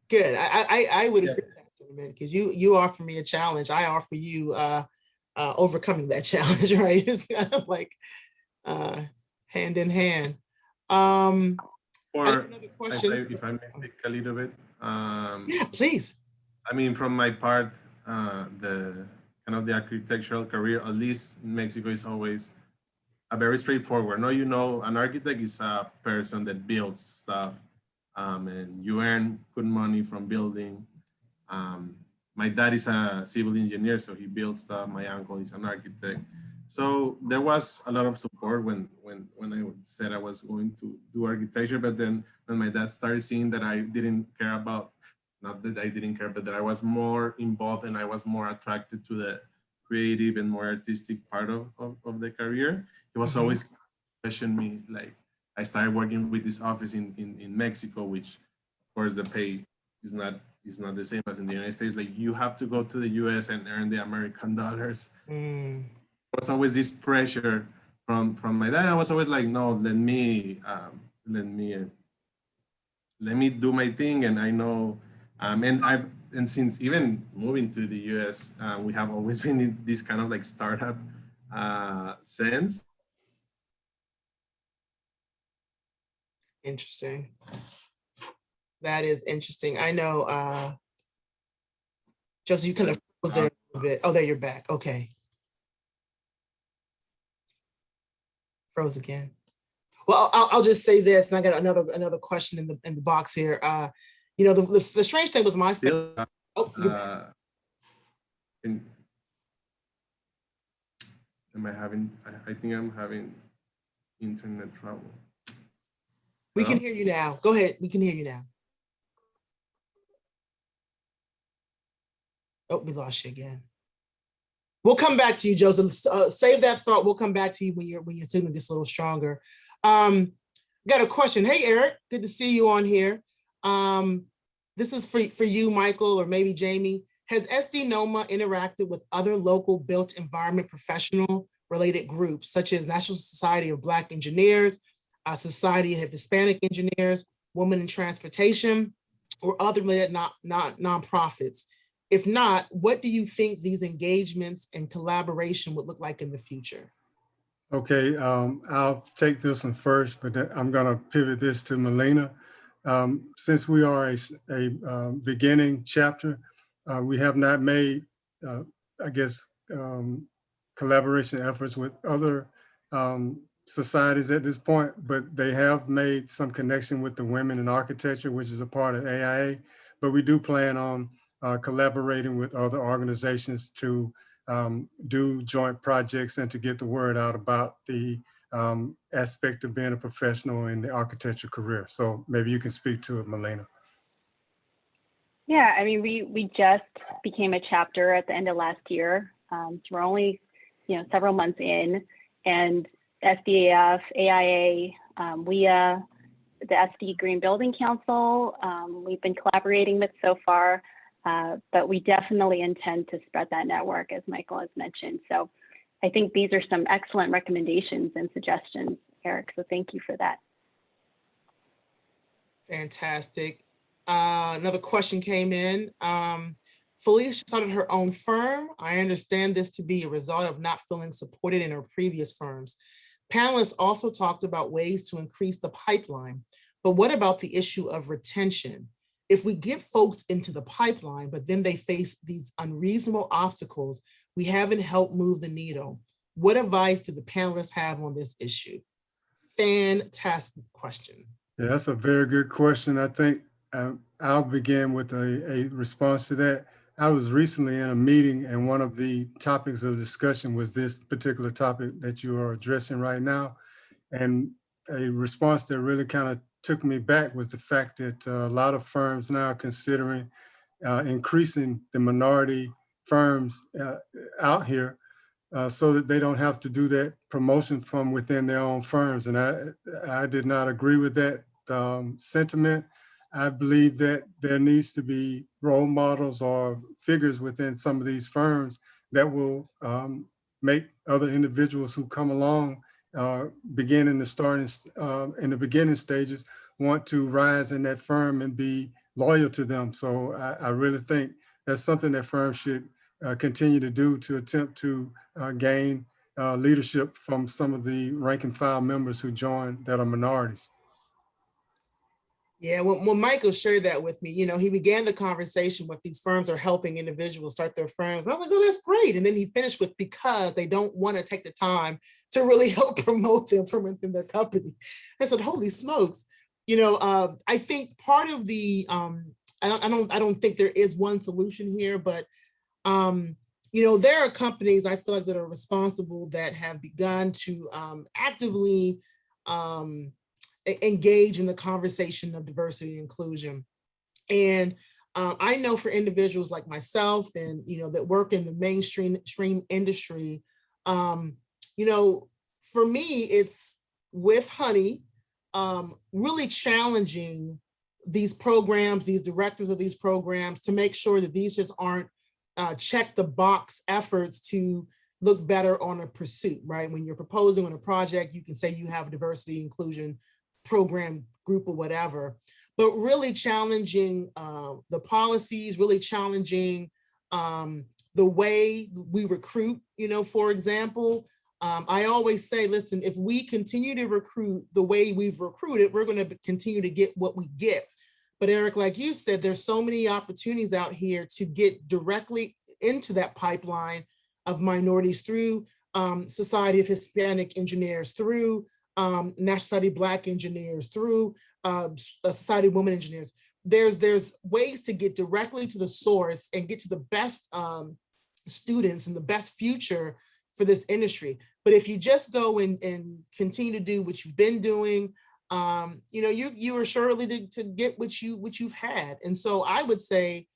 Good. I would agree with that sentiment, because you offer me a challenge. I offer you overcoming that challenge, right? It's kind of like hand in hand. I Or have another question. if I may speak a little bit. Yeah, please. I mean, from my part, the kind of the architectural career, at least in Mexico, is always a very straightforward. No, an architect is a person that builds stuff, and you earn good money from building. My dad is a civil engineer, so he builds stuff. My uncle is an architect. So there was a lot of support when I said I was going to do architecture. But then when my dad started seeing that I didn't care about, not that I didn't care, but that I was more involved and I was more attracted to the creative and more artistic part of the career, he was always questioning me. Like, I started working with this office in Mexico, which of course the pay is not the same as in the United States. Like, you have to go to the US and earn the American dollars. Mm. There was always this pressure from my dad. I was always like, no, let me do my thing. And I know, and since even moving to the US, we have always been in this kind of like startup sense. Interesting. That is interesting. I know, Joseph, you kind of was there a little bit. Oh, there, you're back. Okay. Froze again. Well, I'll just say this, and I got another question in the box here. The strange thing with my Still, am I having? I think I'm having internet trouble. We can hear you now. Go ahead. We can hear you now. Oh, we lost you again. We'll come back to you, Joseph. Save that thought. We'll come back to you when your signal gets a little stronger. Got a question. Hey, Eric. Good to see you on here. This is for you, Michael, or maybe Jamie. Has SD NOMA interacted with other local built environment professional related groups, such as National Society of Black Engineers, Society of Hispanic Engineers, Women in Transportation, or other related nonprofits? If not, what do you think these engagements and collaboration would look like in the future? Okay, I'll take this one first, but then I'm going to pivot this to Melina. Since we are a beginning chapter, we have not made, collaboration efforts with other societies at this point, but they have made some connection with the Women in Architecture, which is a part of AIA. But we do plan on collaborating with other organizations to do joint projects and to get the word out about the aspect of being a professional in the architecture career. So maybe you can speak to it, Melina. Yeah, I mean, we just became a chapter at the end of last year. So we're only, several months in, and SDAF, AIA, WIA, the SD Green Building Council, we've been collaborating with so far, but we definitely intend to spread that network, as Michael has mentioned. So I think these are some excellent recommendations and suggestions, Eric. So thank you for that. Fantastic. Another question came in. Felicia started her own firm. I understand this to be a result of not feeling supported in her previous firms. Panelists also talked about ways to increase the pipeline, but what about the issue of retention? If we get folks into the pipeline, but then they face these unreasonable obstacles, we haven't helped move the needle. What advice do the panelists have on this issue? Fantastic question. Yeah, that's a very good question. I think I'll begin with a response to that. I was recently in a meeting, and one of the topics of discussion was this particular topic that you are addressing right now. And a response that really kind of took me back was the fact that a lot of firms now are considering increasing the minority firms out here so that they don't have to do that promotion from within their own firms. And I did not agree with that sentiment. I believe that there needs to be role models or figures within some of these firms that will make other individuals who come along, begin in the beginning stages, want to rise in that firm and be loyal to them. So I really think that's something that firms should continue to do, to attempt to gain leadership from some of the rank and file members who join that are minorities. Yeah, when Michael shared that with me, you know, he began the conversation with these firms are helping individuals start their firms. I'm like, oh, that's great. And then he finished with because they don't want to take the time to really help promote them from within their company. I said, holy smokes. You know, I think part of the, I don't think there is one solution here, but you know, there are companies I feel like that are responsible that have begun to actively engage in the conversation of diversity and inclusion. And I know for individuals like myself and, you know, that work in the mainstream industry, you know, for me, it's with Honey, really challenging these programs, these directors of these programs to make sure that these just aren't check the box efforts to look better on a pursuit, right? When you're proposing on a project, you can say you have a diversity inclusion program group or whatever, but really challenging the policies, really challenging the way we recruit, you know, for example. I always say, listen, if we continue to recruit the way we've recruited, we're going to continue to get what we get. But Eric, like you said, there's so many opportunities out here to get directly into that pipeline of minorities through Society of Hispanic Engineers, through National Society of Black Engineers, through Society of Women Engineers. There's ways to get directly to the source and get to the best students and the best future for this industry. But if you just go and continue to do what you've been doing, you know, you are surely to get what you've had. And so I would say,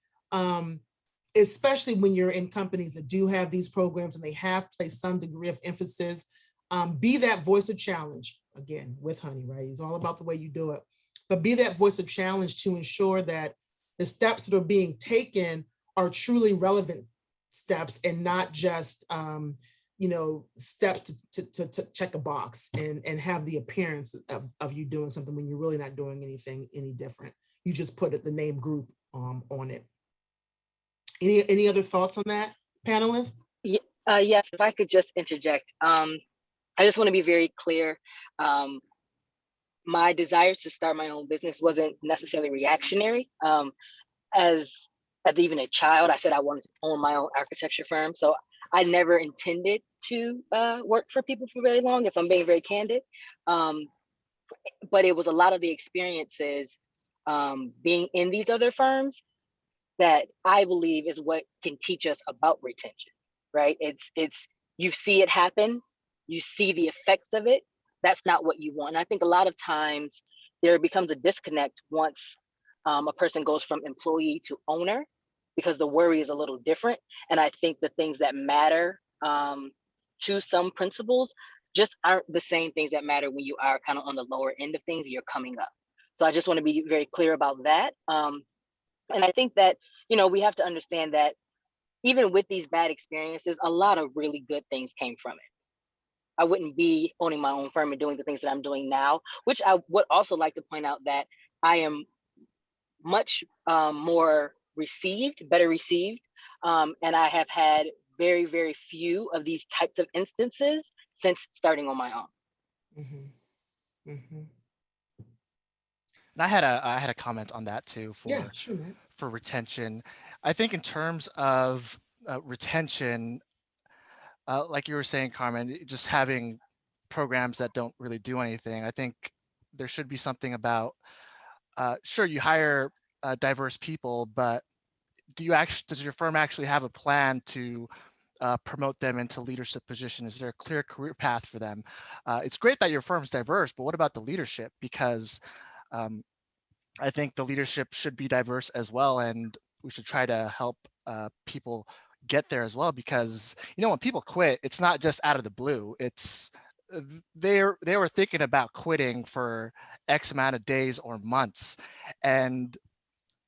especially when you're in companies that do have these programs and they have placed some degree of emphasis, be that voice of challenge, again, with Honey, right? It's all about the way you do it, but be that voice of challenge to ensure that the steps that are being taken are truly relevant steps and not just, you know, steps to check a box and have the appearance of you doing something when you're really not doing anything any different. You just put the name group on it. Any other thoughts on that, panelists? Yes, if I could just interject. I just want to be very clear. My desire to start my own business wasn't necessarily reactionary. As even a child, I said I wanted to own my own architecture firm. So I never intended to work for people for very long, if I'm being very candid. But it was a lot of the experiences being in these other firms that I believe is what can teach us about retention, right? It's you see it happen, you see the effects of it. That's not what you want. And I think a lot of times there becomes a disconnect once a person goes from employee to owner, because the worry is a little different. And I think the things that matter to some principals just aren't the same things that matter when you are kind of on the lower end of things and you're coming up. So I just want to be very clear about that. And I think that, you know, we have to understand that even with these bad experiences, a lot of really good things came from it. I wouldn't be owning my own firm and doing the things that I'm doing now, which I would also like to point out that I am much more better received. And I have had very, very few of these types of instances since starting on my own. Mm-hmm. Mm-hmm. And I had a comment on that too Sure, man. For retention. I think in terms of retention, like you were saying, Carmen, just having programs that don't really do anything. I think there should be something about, sure, you hire diverse people, but does your firm actually have a plan to promote them into leadership positions? Is there a clear career path for them? It's great that your firm's diverse, but what about the leadership? Because I think the leadership should be diverse as well, and we should try to help people get there as well, because when people quit, it's not just out of the blue. It's they were thinking about quitting for X amount of days or months, and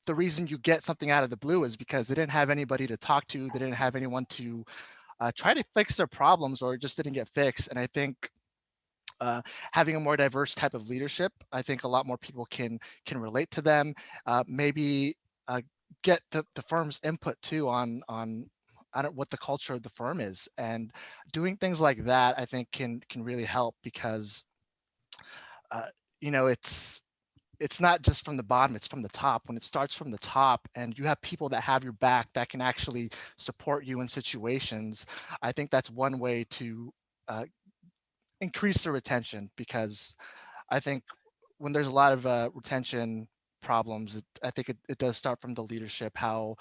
the reason you get something out of the blue is because they didn't have anybody to talk to. They didn't have anyone to try to fix their problems, or it just didn't get fixed. And I think having a more diverse type of leadership, I think a lot more people can relate to them. Maybe get the firm's input too on what the culture of the firm is, and doing things like that, I think can really help, because it's not just from the bottom, it's from the top. When it starts from the top and you have people that have your back, that can actually support you in situations, I think that's one way to increase the retention, because I think when there's a lot of retention problems, I think it does start from the leadership, how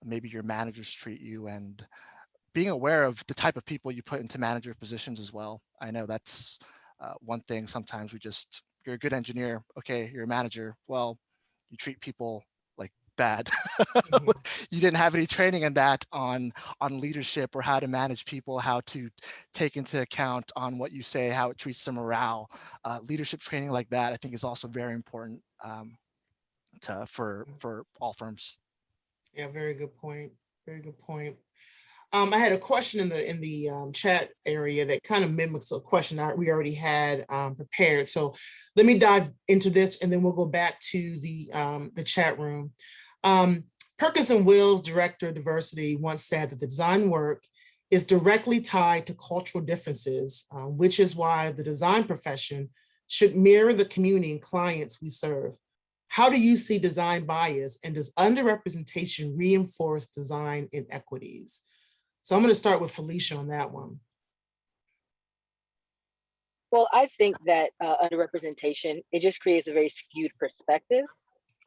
maybe your managers treat you, and being aware of the type of people you put into manager positions as well. I know that's one thing. Sometimes you're a good engineer. Okay, you're a manager. Well, you treat people like bad. Mhm. You didn't have any training in that on leadership, or how to manage people, how to take into account on what you say, how it treats their morale. Leadership training like that, I think, is also very important for all firms. Yeah, very good point. Very good point. I had a question in the chat area that kind of mimics a question that we already had prepared. So let me dive into this, and then we'll go back to the chat room. Perkins and Wills, Director of Diversity, once said that the design work is directly tied to cultural differences, which is why the design profession should mirror the community and clients we serve. How do you see design bias, and does underrepresentation reinforce design inequities? So I'm going to start with Felicia on that one. Well, I think that underrepresentation, it just creates a very skewed perspective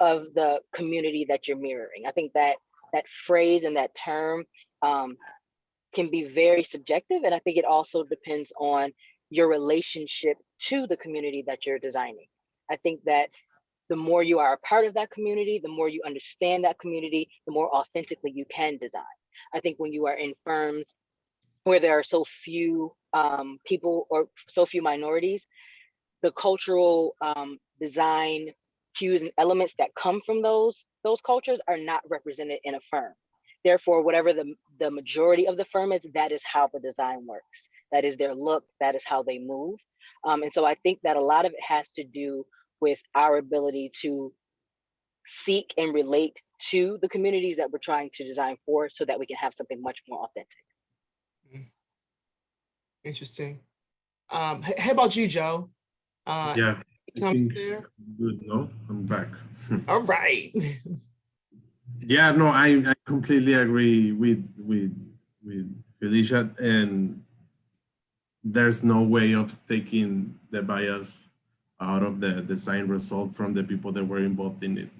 of the community that you're mirroring. I think that that phrase and that term can be very subjective. And I think it also depends on your relationship to the community that you're designing. I think that the more you are a part of that community, the more you understand that community, the more authentically you can design. I think when you are in firms where there are so few people or so few minorities, the cultural design cues and elements that come from those cultures are not represented in a firm. Therefore, whatever the majority of the firm is, that is how the design works. That is their look, that is how they move. And so I think that a lot of it has to do with our ability to seek and relate to the communities that we're trying to design for, so that we can have something much more authentic. Interesting. How about you, Joe? Yeah, I Comments think there? good. No, I'm back. All right. Yeah, no, I completely agree with Felicia, and there's no way of taking the bias out of the design result from the people that were involved in it.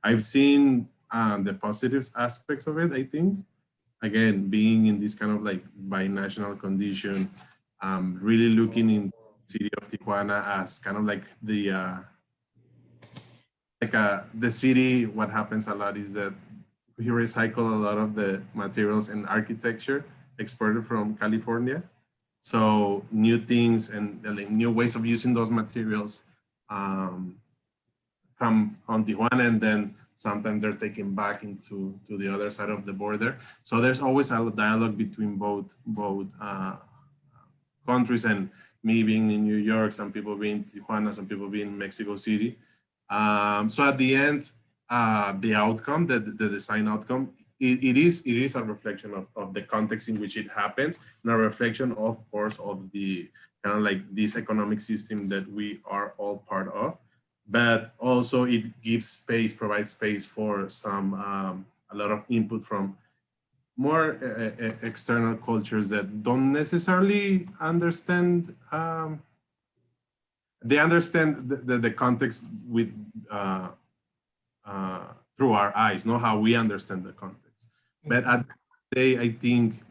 I've seen the positive aspects of it. I think, again, being in this kind of like binational condition, really looking in city of Tijuana as kind of like the city. What happens a lot is that we recycle a lot of the materials and architecture exported from California. So new things and like new ways of using those materials come on Tijuana, and then sometimes they're taken back into the other side of the border. So there's always a dialogue between both countries, and me being in New York, some people being in Tijuana, some people being in Mexico City. So at the end, the outcome, the design outcome, it is a reflection of the context in which it happens, and a reflection, of course, of the kind of like this economic system that we are all part of. But also it gives space, provides space for some, a lot of input from more external cultures that don't necessarily understand, they understand the context with, through our eyes, not how we understand the context. But at the day, I think,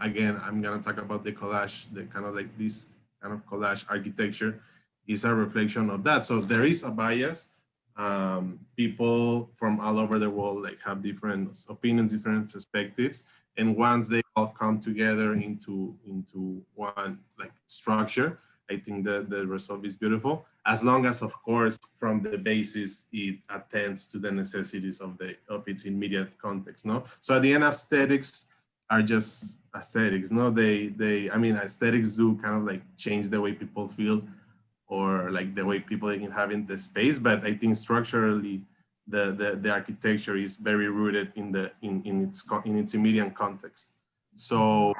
again, I'm gonna talk about the collage, the kind of like this kind of collage architecture is a reflection of that. So there is a bias, People from all over the world like have different opinions, different perspectives, and once they all come together into one like structure, I think that the result is beautiful, as long as, of course, from the basis, it attends to the necessities of its immediate context, no? So at the end, aesthetics are just aesthetics, no? I mean, aesthetics do kind of like change the way people feel or like the way people inhabit the space, but I think structurally, the architecture is very rooted in its immediate context. So,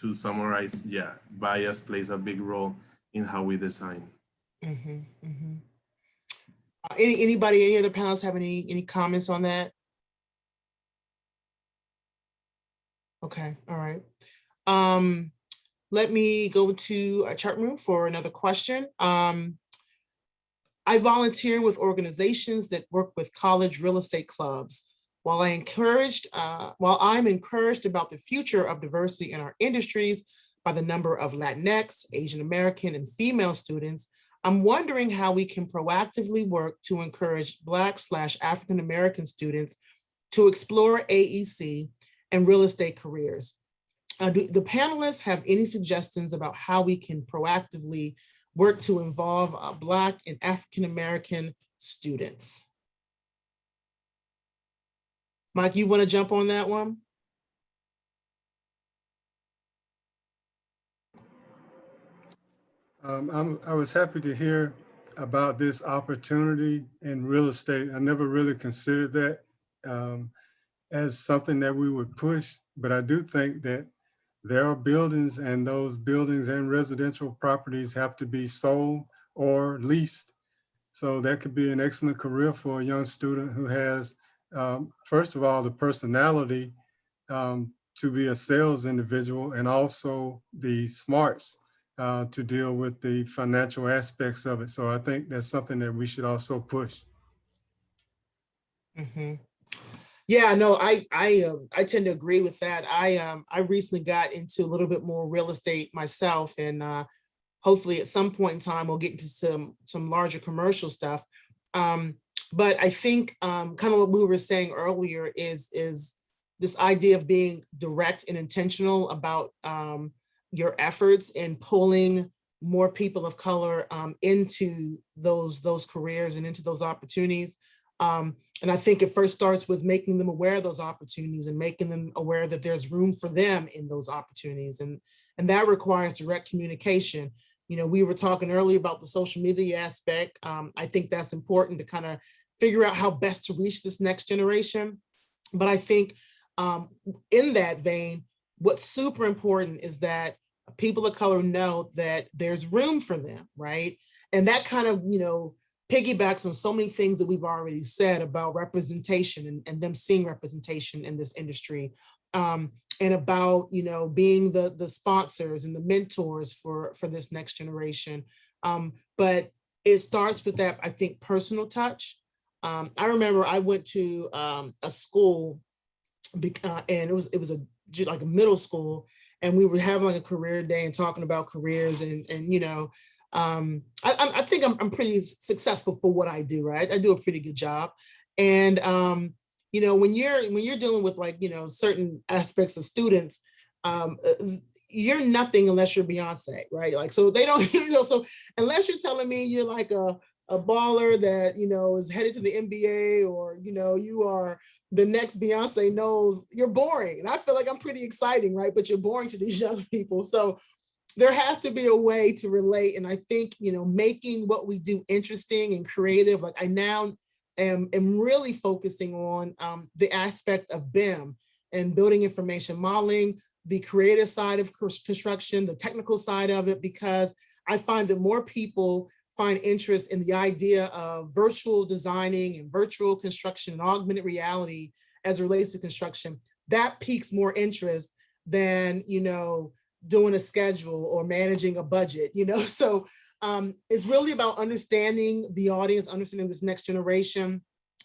to summarize, yeah, bias plays a big role in how we design. Anybody, any other panelists have any comments on that? Okay, all right. Let me go to our chat room for another question. I volunteer with organizations that work with college real estate clubs. While I'm encouraged about the future of diversity in our industries by the number of Latinx, Asian American, and female students, I'm wondering how we can proactively work to encourage Black/African American students to explore AEC and real estate careers. Do the panelists have any suggestions about how we can proactively work to involve Black and African American students? Mike, you want to jump on that one? I was happy to hear about this opportunity in real estate. I never really considered that as something that we would push, but I do think that there are buildings, and those buildings and residential properties have to be sold or leased. So that could be an excellent career for a young student who has, first of all, the personality to be a sales individual, and also the smarts to deal with the financial aspects of it. So I think that's something that we should also push. Yeah, no, I tend to agree with that. I recently got into a little bit more real estate myself, and hopefully at some point in time we'll get into some larger commercial stuff. But I think kind of what we were saying earlier is this idea of being direct and intentional about your efforts in pulling more people of color into those careers and into those opportunities. And I think it first starts with making them aware of those opportunities and making them aware that there's room for them in those opportunities. And that requires direct communication. You know, we were talking earlier about the social media aspect. I think that's important to kind of figure out how best to reach this next generation. But I think in that vein, what's super important is that people of color know that there's room for them, right? And that kind of, you know, piggybacks on so many things that we've already said about representation and them seeing representation in this industry, and about, you know, being the sponsors and the mentors for this next generation. But it starts with that, I think, personal touch. I remember I went to a school and it was like a middle school, and we were having like a career day and talking about careers and you know, I think I'm pretty successful for what I do, right? I do a pretty good job. And you know, when you're dealing with, like, you know, certain aspects of students, you're nothing unless you're Beyonce, right? Like, so they don't, you know, so unless you're telling me you're like a baller that, you know, is headed to the NBA, or, you know, you are the next Beyonce knows, you're boring. And I feel like I'm pretty exciting, right? But you're boring to these young people. So there has to be a way to relate. And I think, you know, making what we do interesting and creative, like I now am really focusing on the aspect of BIM and building information modeling, the creative side of construction, the technical side of it, because I find that more people find interest in the idea of virtual designing and virtual construction and augmented reality as it relates to construction. That piques more interest than, you know, doing a schedule or managing a budget, you know? So it's really about understanding the audience, understanding this next generation,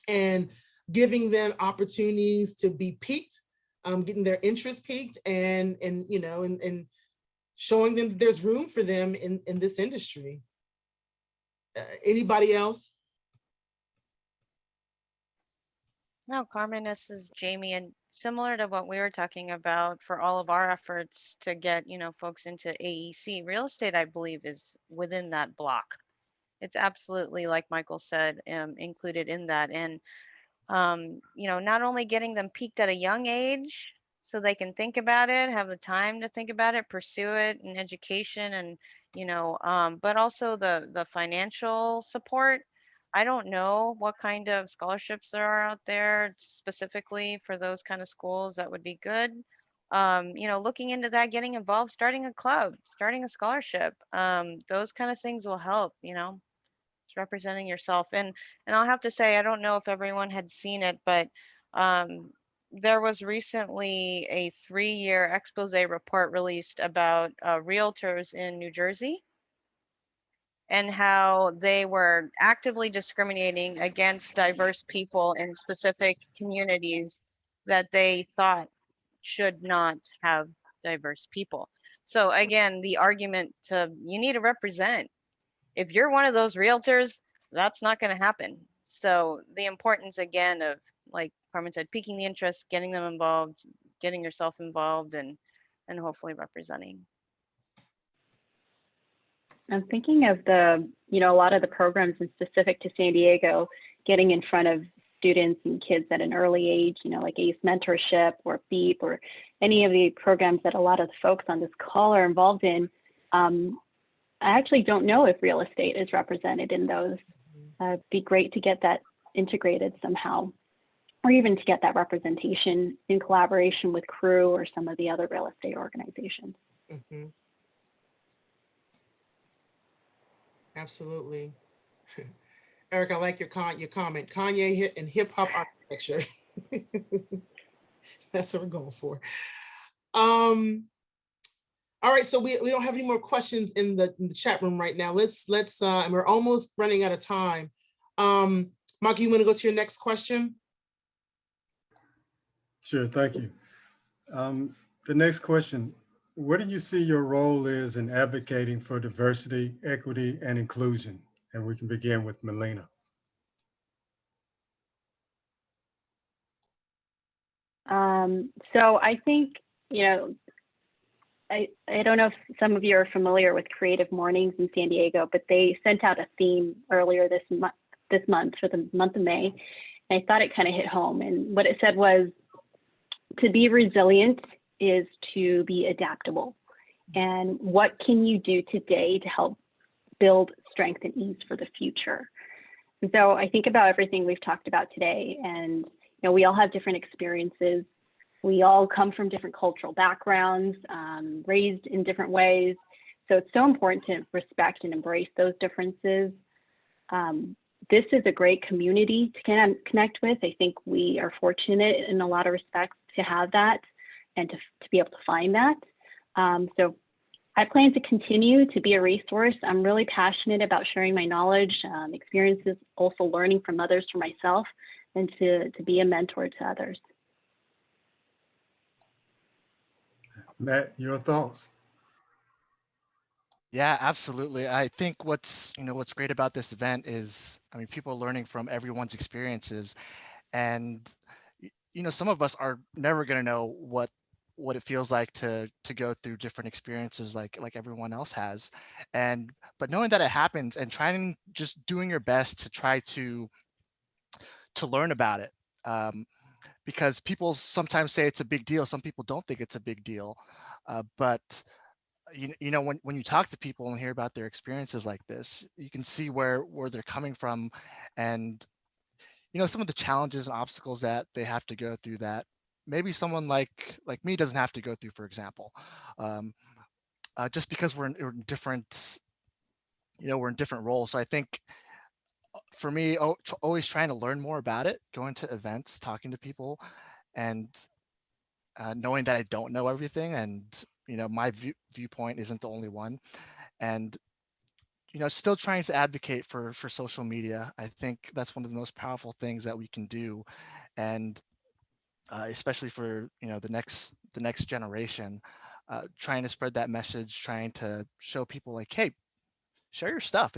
and giving them opportunities to be piqued, getting their interest piqued, and you know, and showing them that there's room for them in this industry. Anybody else? No, Carmen, this is Jamie, and similar to what we were talking about for all of our efforts to get, folks into AEC, real estate, I believe, is within that block. It's absolutely, like Michael said, included in that. And, not only getting them peaked at a young age so they can think about it, have the time to think about it, pursue it in education and, but also the financial support. I don't know what kind of scholarships there are out there specifically for those kind of schools that would be good. Looking into that, getting involved, starting a club, starting a scholarship, those kind of things will help, it's representing yourself. And I'll have to say, I don't know if everyone had seen it, but um, there was recently a 3-year expose report released about realtors in New Jersey and how they were actively discriminating against diverse people in specific communities that they thought should not have diverse people. So again, the argument to you need to represent. If you're one of those realtors, that's not going to happen. So the importance again of, like Carmen said, piquing the interest, getting them involved, getting yourself involved, and hopefully representing. I'm thinking of a lot of the programs in specific to San Diego, getting in front of students and kids at an early age, like ACE mentorship or BEEP or any of the programs that a lot of the folks on this call are involved in. I actually don't know if real estate is represented in those. It'd be great to get that integrated somehow, or even to get that representation in collaboration with CREW or some of the other real estate organizations. Mm-hmm. Absolutely. Eric, I like your comment. Kanye and hip hop architecture. That's what we're going for. All right, so we don't have any more questions in the chat room right now. Let's and we're almost running out of time. Mark, you want to go to your next question? Sure, thank you. The next question, what do you see your role is in advocating for diversity, equity, and inclusion? And we can begin with Melina. So I think, I don't know if some of you are familiar with Creative Mornings in San Diego, but they sent out a theme earlier this month for the month of May. And I thought it kind of hit home. And what it said was, to be resilient is to be adaptable. And what can you do today to help build strength and ease for the future? And so I think about everything we've talked about today, and we all have different experiences. We all come from different cultural backgrounds, raised in different ways. So it's so important to respect and embrace those differences. This is a great community to connect with. I think we are fortunate in a lot of respects to have that and to be able to find that. So I plan to continue to be a resource. I'm really passionate about sharing my knowledge, experiences, also learning from others for myself, and to be a mentor to others. Matt, your thoughts? Yeah, absolutely. I think what's great about this event is, people are learning from everyone's experiences, and some of us are never going to know what it feels like to go through different experiences like everyone else has, but knowing that it happens and just doing your best to try to learn about it, because people sometimes say it's a big deal. Some people don't think it's a big deal, but when you talk to people and hear about their experiences like this, you can see where they're coming from, and some of the challenges and obstacles that they have to go through that maybe someone like me doesn't have to go through, for example, just because we're in different roles. So I think for me, always trying to learn more about it, going to events, talking to people, and knowing that I don't know everything, and my viewpoint isn't the only one, and still trying to advocate for social media. I think that's one of the most powerful things that we can do, and especially for the next generation, trying to spread that message, trying to show people like, hey, share your stuff.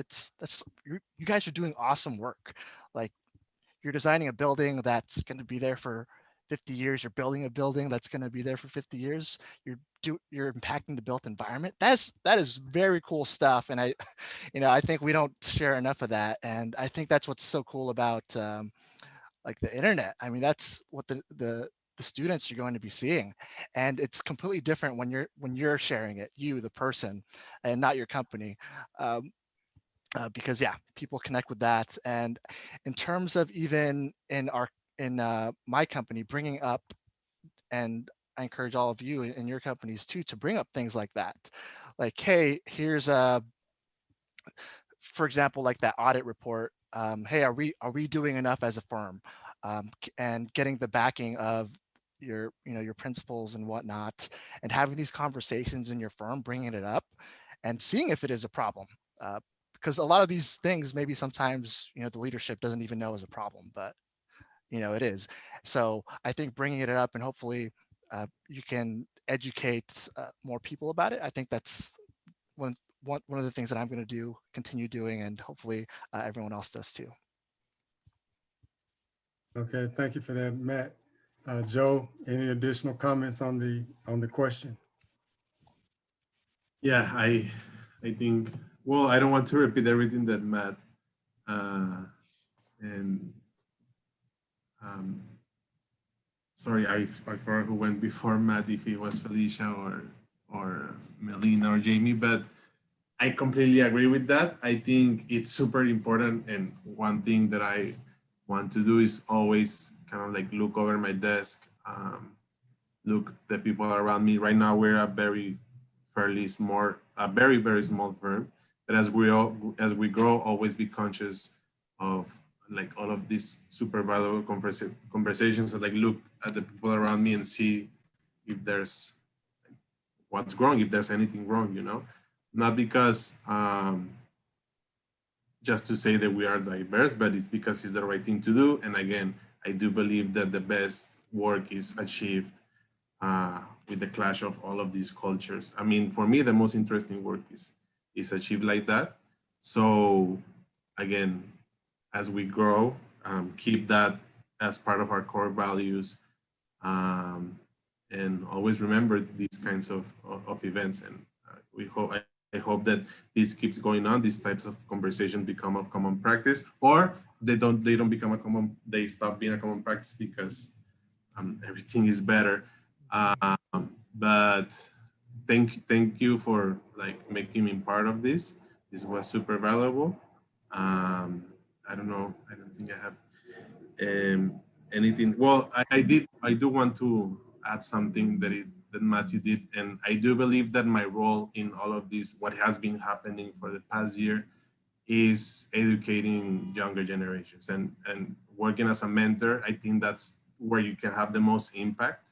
You guys are doing awesome work. Like, you're designing a building that's going to be there for 50 years. You're building a building that's going to be there for 50 years. You're impacting the built environment. That is very cool stuff. And I, I think we don't share enough of that. And I think that's what's so cool about like the internet. I mean, that's what the students you're going to be seeing, and it's completely different when you're sharing it, you the person, and not your company. Because yeah, people connect with that. And in terms of even in my company, bringing up, and I encourage all of you in your companies too to bring up things like that, like, hey, here's for example, like that audit report. Hey, are we doing enough as a firm? And getting the backing of your principals and whatnot, and having these conversations in your firm, bringing it up, and seeing if it is a problem. Because a lot of these things, maybe sometimes the leadership doesn't even know is a problem, but it is. So I think bringing it up, and hopefully you can educate more people about it. I think that's one of the things that I'm going to continue doing, and hopefully everyone else does too. Okay, thank you for that, Matt. Joe, any additional comments on the question? Yeah, I think, well, I don't want to repeat everything that Matt and sorry, I forgot who went before Matt, if it was Felicia or Melina or Jamie, but I completely agree with that. I think it's super important, and one thing that I want to do is always kind of like look over my desk, look the people around me. Right now, we're a very very small firm, but as we grow, always be conscious of like all of these super valuable conversations, and like look at the people around me and see if there's what's wrong, if there's anything wrong, not because just to say that we are diverse, but it's because it's the right thing to do. And again, I do believe that the best work is achieved with the clash of all of these cultures. I mean, for me, the most interesting work is achieved like that. So again, as we grow, keep that as part of our core values, and always remember these kinds of events. And I hope that this keeps going on. These types of conversations become a common practice, or they don't become they stop being a common practice because everything is better. But thank you for like making me part of this. This was super valuable. I don't know. I don't think I have anything. Well, I do want to add something that Matthew did, and I do believe that my role in all of this, what has been happening for the past year, is educating younger generations and working as a mentor. I think that's where you can have the most impact.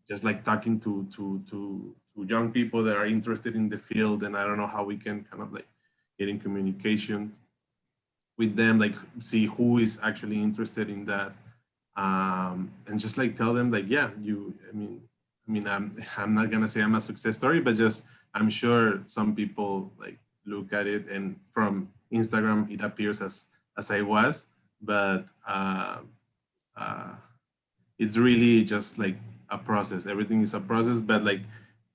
Just like talking to young people that are interested in the field, and I don't know how we can kind of like get in communication with them, like see who is actually interested in that, and just like tell them like, yeah, I'm not gonna say I'm a success story, but just I'm sure some people like look at it, and from Instagram it appears as I was, but it's really just like a process. Everything is a process, but like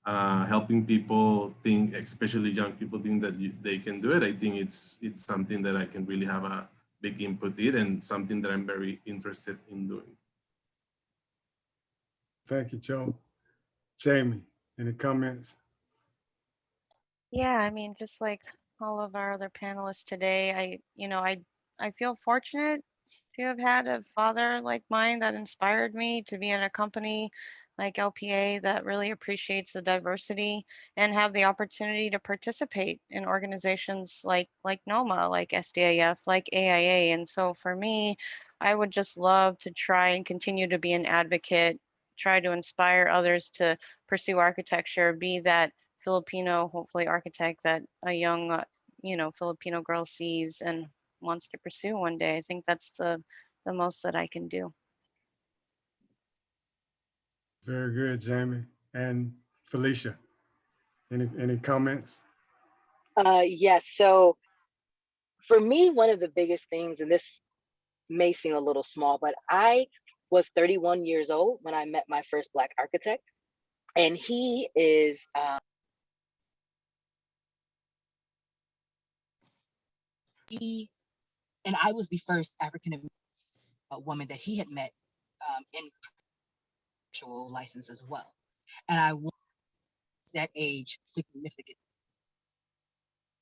helping people think, especially young people, think that they can do it. I think it's something that I can really have a big input in, and something that I'm very interested in doing. Thank you, Joe. Jamie, any comments? Yeah, I mean, just like all of our other panelists today, I feel fortunate to have had a father like mine that inspired me to be in a company like LPA that really appreciates the diversity, and have the opportunity to participate in organizations like NOMA, like SDIF, like AIA. And so for me, I would just love to try and continue to be an advocate, try to inspire others to pursue architecture, be that Filipino, hopefully architect that a young, Filipino girl sees and wants to pursue one day. I think that's the most that I can do. Very good, Jamie. And Felicia, any comments? Yes. So for me, one of the biggest things, and this may seem a little small, but I was 31 years old when I met my first Black architect. And he is and I was the first African American woman that he had met in actual license as well. And I want that age significant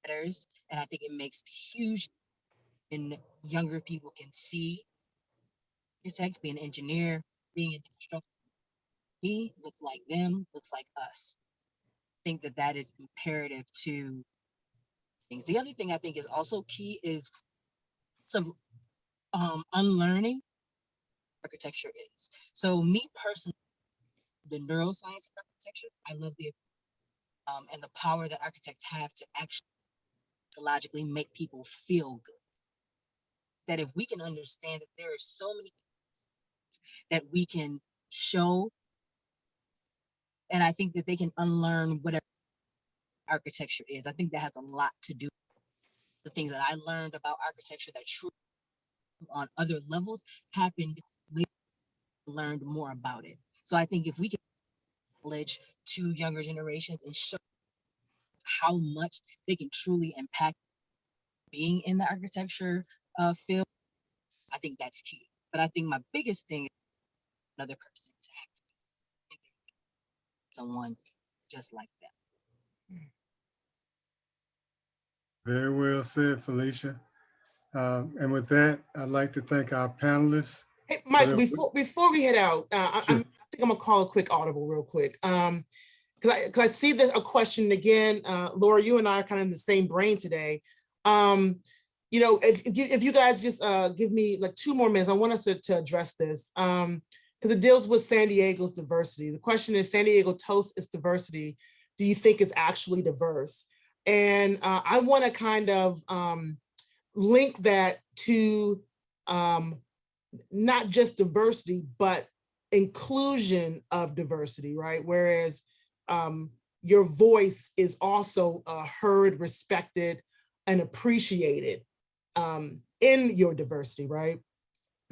matters. And I think it makes huge in younger people can see architect, be an engineer, being an instructor. Me looks like them, looks like us. I think that that is imperative to things. The other thing I think is also key is some unlearning architecture is. So me personally, the neuroscience of architecture, I love the and the power that architects have to actually psychologically make people feel good. That if we can understand that there are so many that we can show, and I think that they can unlearn whatever architecture is. I think that has a lot to do with the things that I learned about architecture that truly on other levels happened later, learned more about it. So I think if we can knowledge to younger generations and show how much they can truly impact being in the architecture field, I think that's key. But I think my biggest thing is another person to have to be someone just like them. Very well said, Felicia. And with that, I'd like to thank our panelists. Hey, Mike, Whatever- before we head out, I Sure. think I'm gonna call a quick audible real quick. Because I see a question again. Laura, you and I are kind of in the same brain today. You know, if you guys just give me like 2 more minutes, I want us to address this. Because it deals with San Diego's diversity. The question is, San Diego toasts its diversity. Do you think it's actually diverse? And I want to kind of link that to not just diversity, but inclusion of diversity, right? Whereas your voice is also heard, respected, and appreciated in your diversity, right?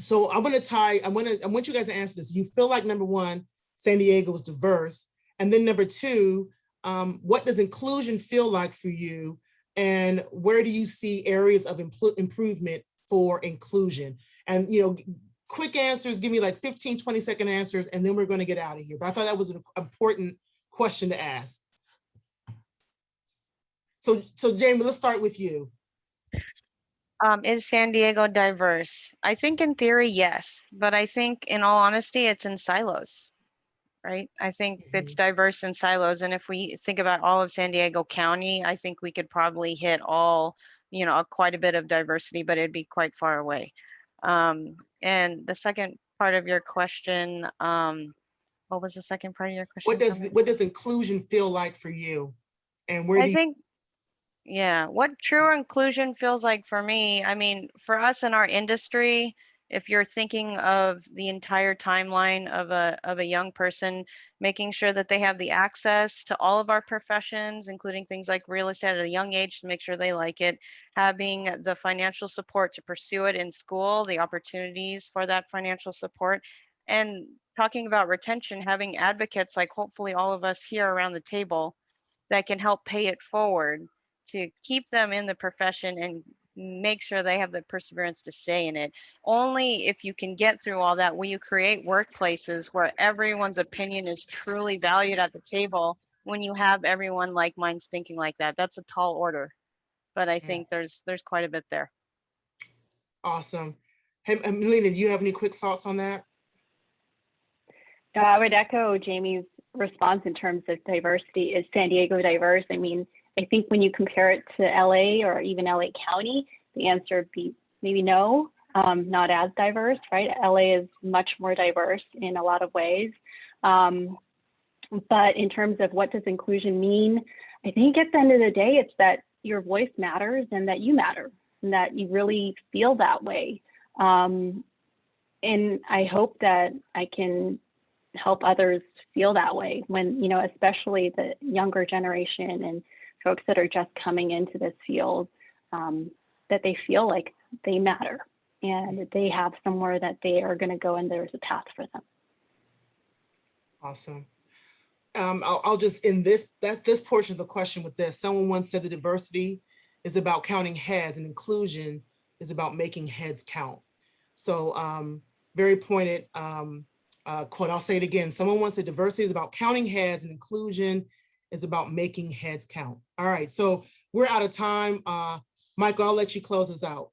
So I want you guys to answer this. You feel like, number one, San Diego is diverse, and then number two, what does inclusion feel like for you, and where do you see areas of improvement for inclusion? And you know, quick answers, give me like 15, 20-second answers, and then we're going to get out of here. But I thought that was an important question to ask. So Jamie, let's start with you. Is San Diego diverse? I think in theory, yes, but I think in all honesty, it's in silos, right? I think it's diverse in silos. And if we think about all of San Diego County, I think we could probably hit all, you know, quite a bit of diversity, but it'd be quite far away. And the second part of your question, what was the second part of your question? What does inclusion feel like for you? And where do I you think, yeah, what true inclusion feels like for me, I mean, for us in our industry, if you're thinking of the entire timeline of a young person, making sure that they have the access to all of our professions, including things like real estate at a young age to make sure they like it, having the financial support to pursue it in school, the opportunities for that financial support, and talking about retention, having advocates like hopefully all of us here around the table that can help pay it forward to keep them in the profession and make sure they have the perseverance to stay in it. Only if you can get through all that will you create workplaces where everyone's opinion is truly valued at the table when you have everyone like minds thinking like that. That's a tall order, but I think there's quite a bit there. Awesome. Hey, Melina, do you have any quick thoughts on that? I would echo Jamie's response in terms of diversity. Is San Diego diverse? I mean, I think when you compare it to LA or even LA County, the answer would be maybe no, not as diverse, right? LA is much more diverse in a lot of ways. But in terms of what does inclusion mean, I think at the end of the day, it's that your voice matters and that you matter and that you really feel that way. And I hope that I can help others feel that way when, you know, especially the younger generation and folks that are just coming into this field, that they feel like they matter and they have somewhere that they are going to go and there's a path for them. Awesome. I'll just end this portion of the question with this. Someone once said that diversity is about counting heads and inclusion is about making heads count. So very pointed quote. I'll say it again. Someone once said diversity is about counting heads and inclusion is about making heads count. All right, so we're out of time. Michael, I'll let you close us out.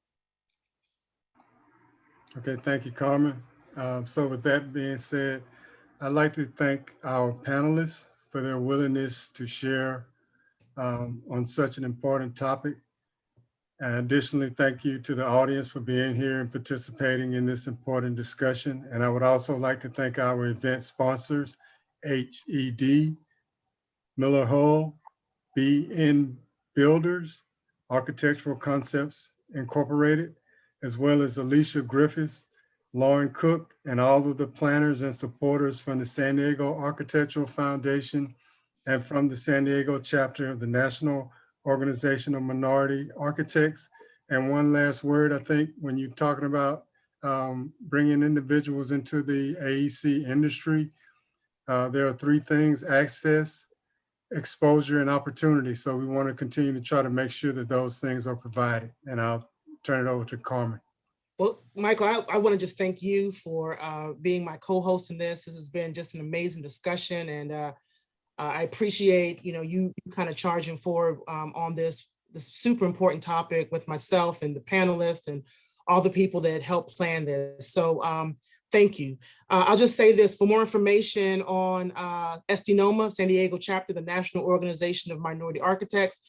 Okay, thank you, Carmen. So with that being said, I'd like to thank our panelists for their willingness to share on such an important topic. And additionally, thank you to the audience for being here and participating in this important discussion. And I would also like to thank our event sponsors, HED, Miller Hull, BN Builders, Architectural Concepts Incorporated, as well as Alicia Griffiths, Lauren Cook, and all of the planners and supporters from the San Diego Architectural Foundation and from the San Diego chapter of the National Organization of Minority Architects. And one last word, I think, when you're talking about bringing individuals into the AEC industry, there are three things: access, exposure, and opportunity. So we want to continue to try to make sure that those things are provided. And I'll turn it over to Carmen. Well, Michael, I want to just thank you for being my co-host in this. This has been just an amazing discussion, and I appreciate you kind of charging forward on this super important topic with myself and the panelists and all the people that helped plan this. So thank you. I'll just say this: for more information on SDNOMA, San Diego chapter, the National Organization of Minority Architects,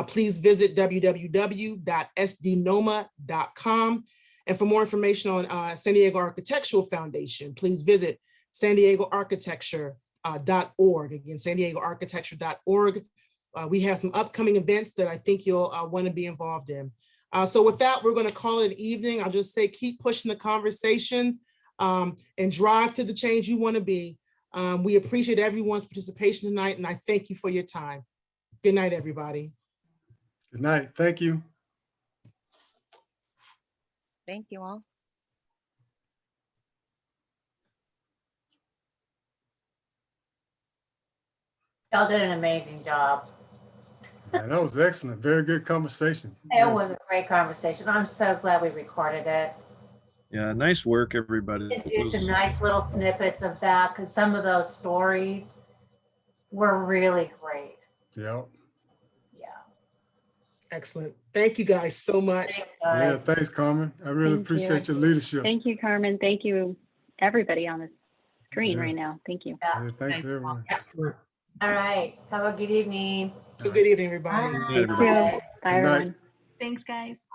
please visit www.sdnoma.com. And for more information on San Diego Architectural Foundation, please visit SanDiegoArchitecture.org. Again, SanDiegoArchitecture.org. We have some upcoming events that I think you'll want to be involved in. So with that, we're going to call it an evening. I'll just say keep pushing the conversations and drive to the change you want to be. We appreciate everyone's participation tonight, and I thank you for your time. Good night, everybody. Good night. Thank you. Thank you all. Y'all did an amazing job. Yeah, that was excellent. Very good conversation. It was a great conversation. I'm so glad we recorded it. Yeah, nice work, everybody. And do some nice little snippets of that, because some of those stories were really great. Yeah. Yeah. Excellent. Thank you guys so much. Thanks, Yeah, guys. thanks, Carmen. I really Thank you. appreciate your leadership. Thank you, Carmen. Thank you, everybody on the screen Yeah. right now. Thank you. Yeah. Yeah, thanks, everyone. Excellent. All right. Have a good evening. Good evening, everybody. Good night, You everybody. too. Bye, Good night. everyone. Thanks, guys.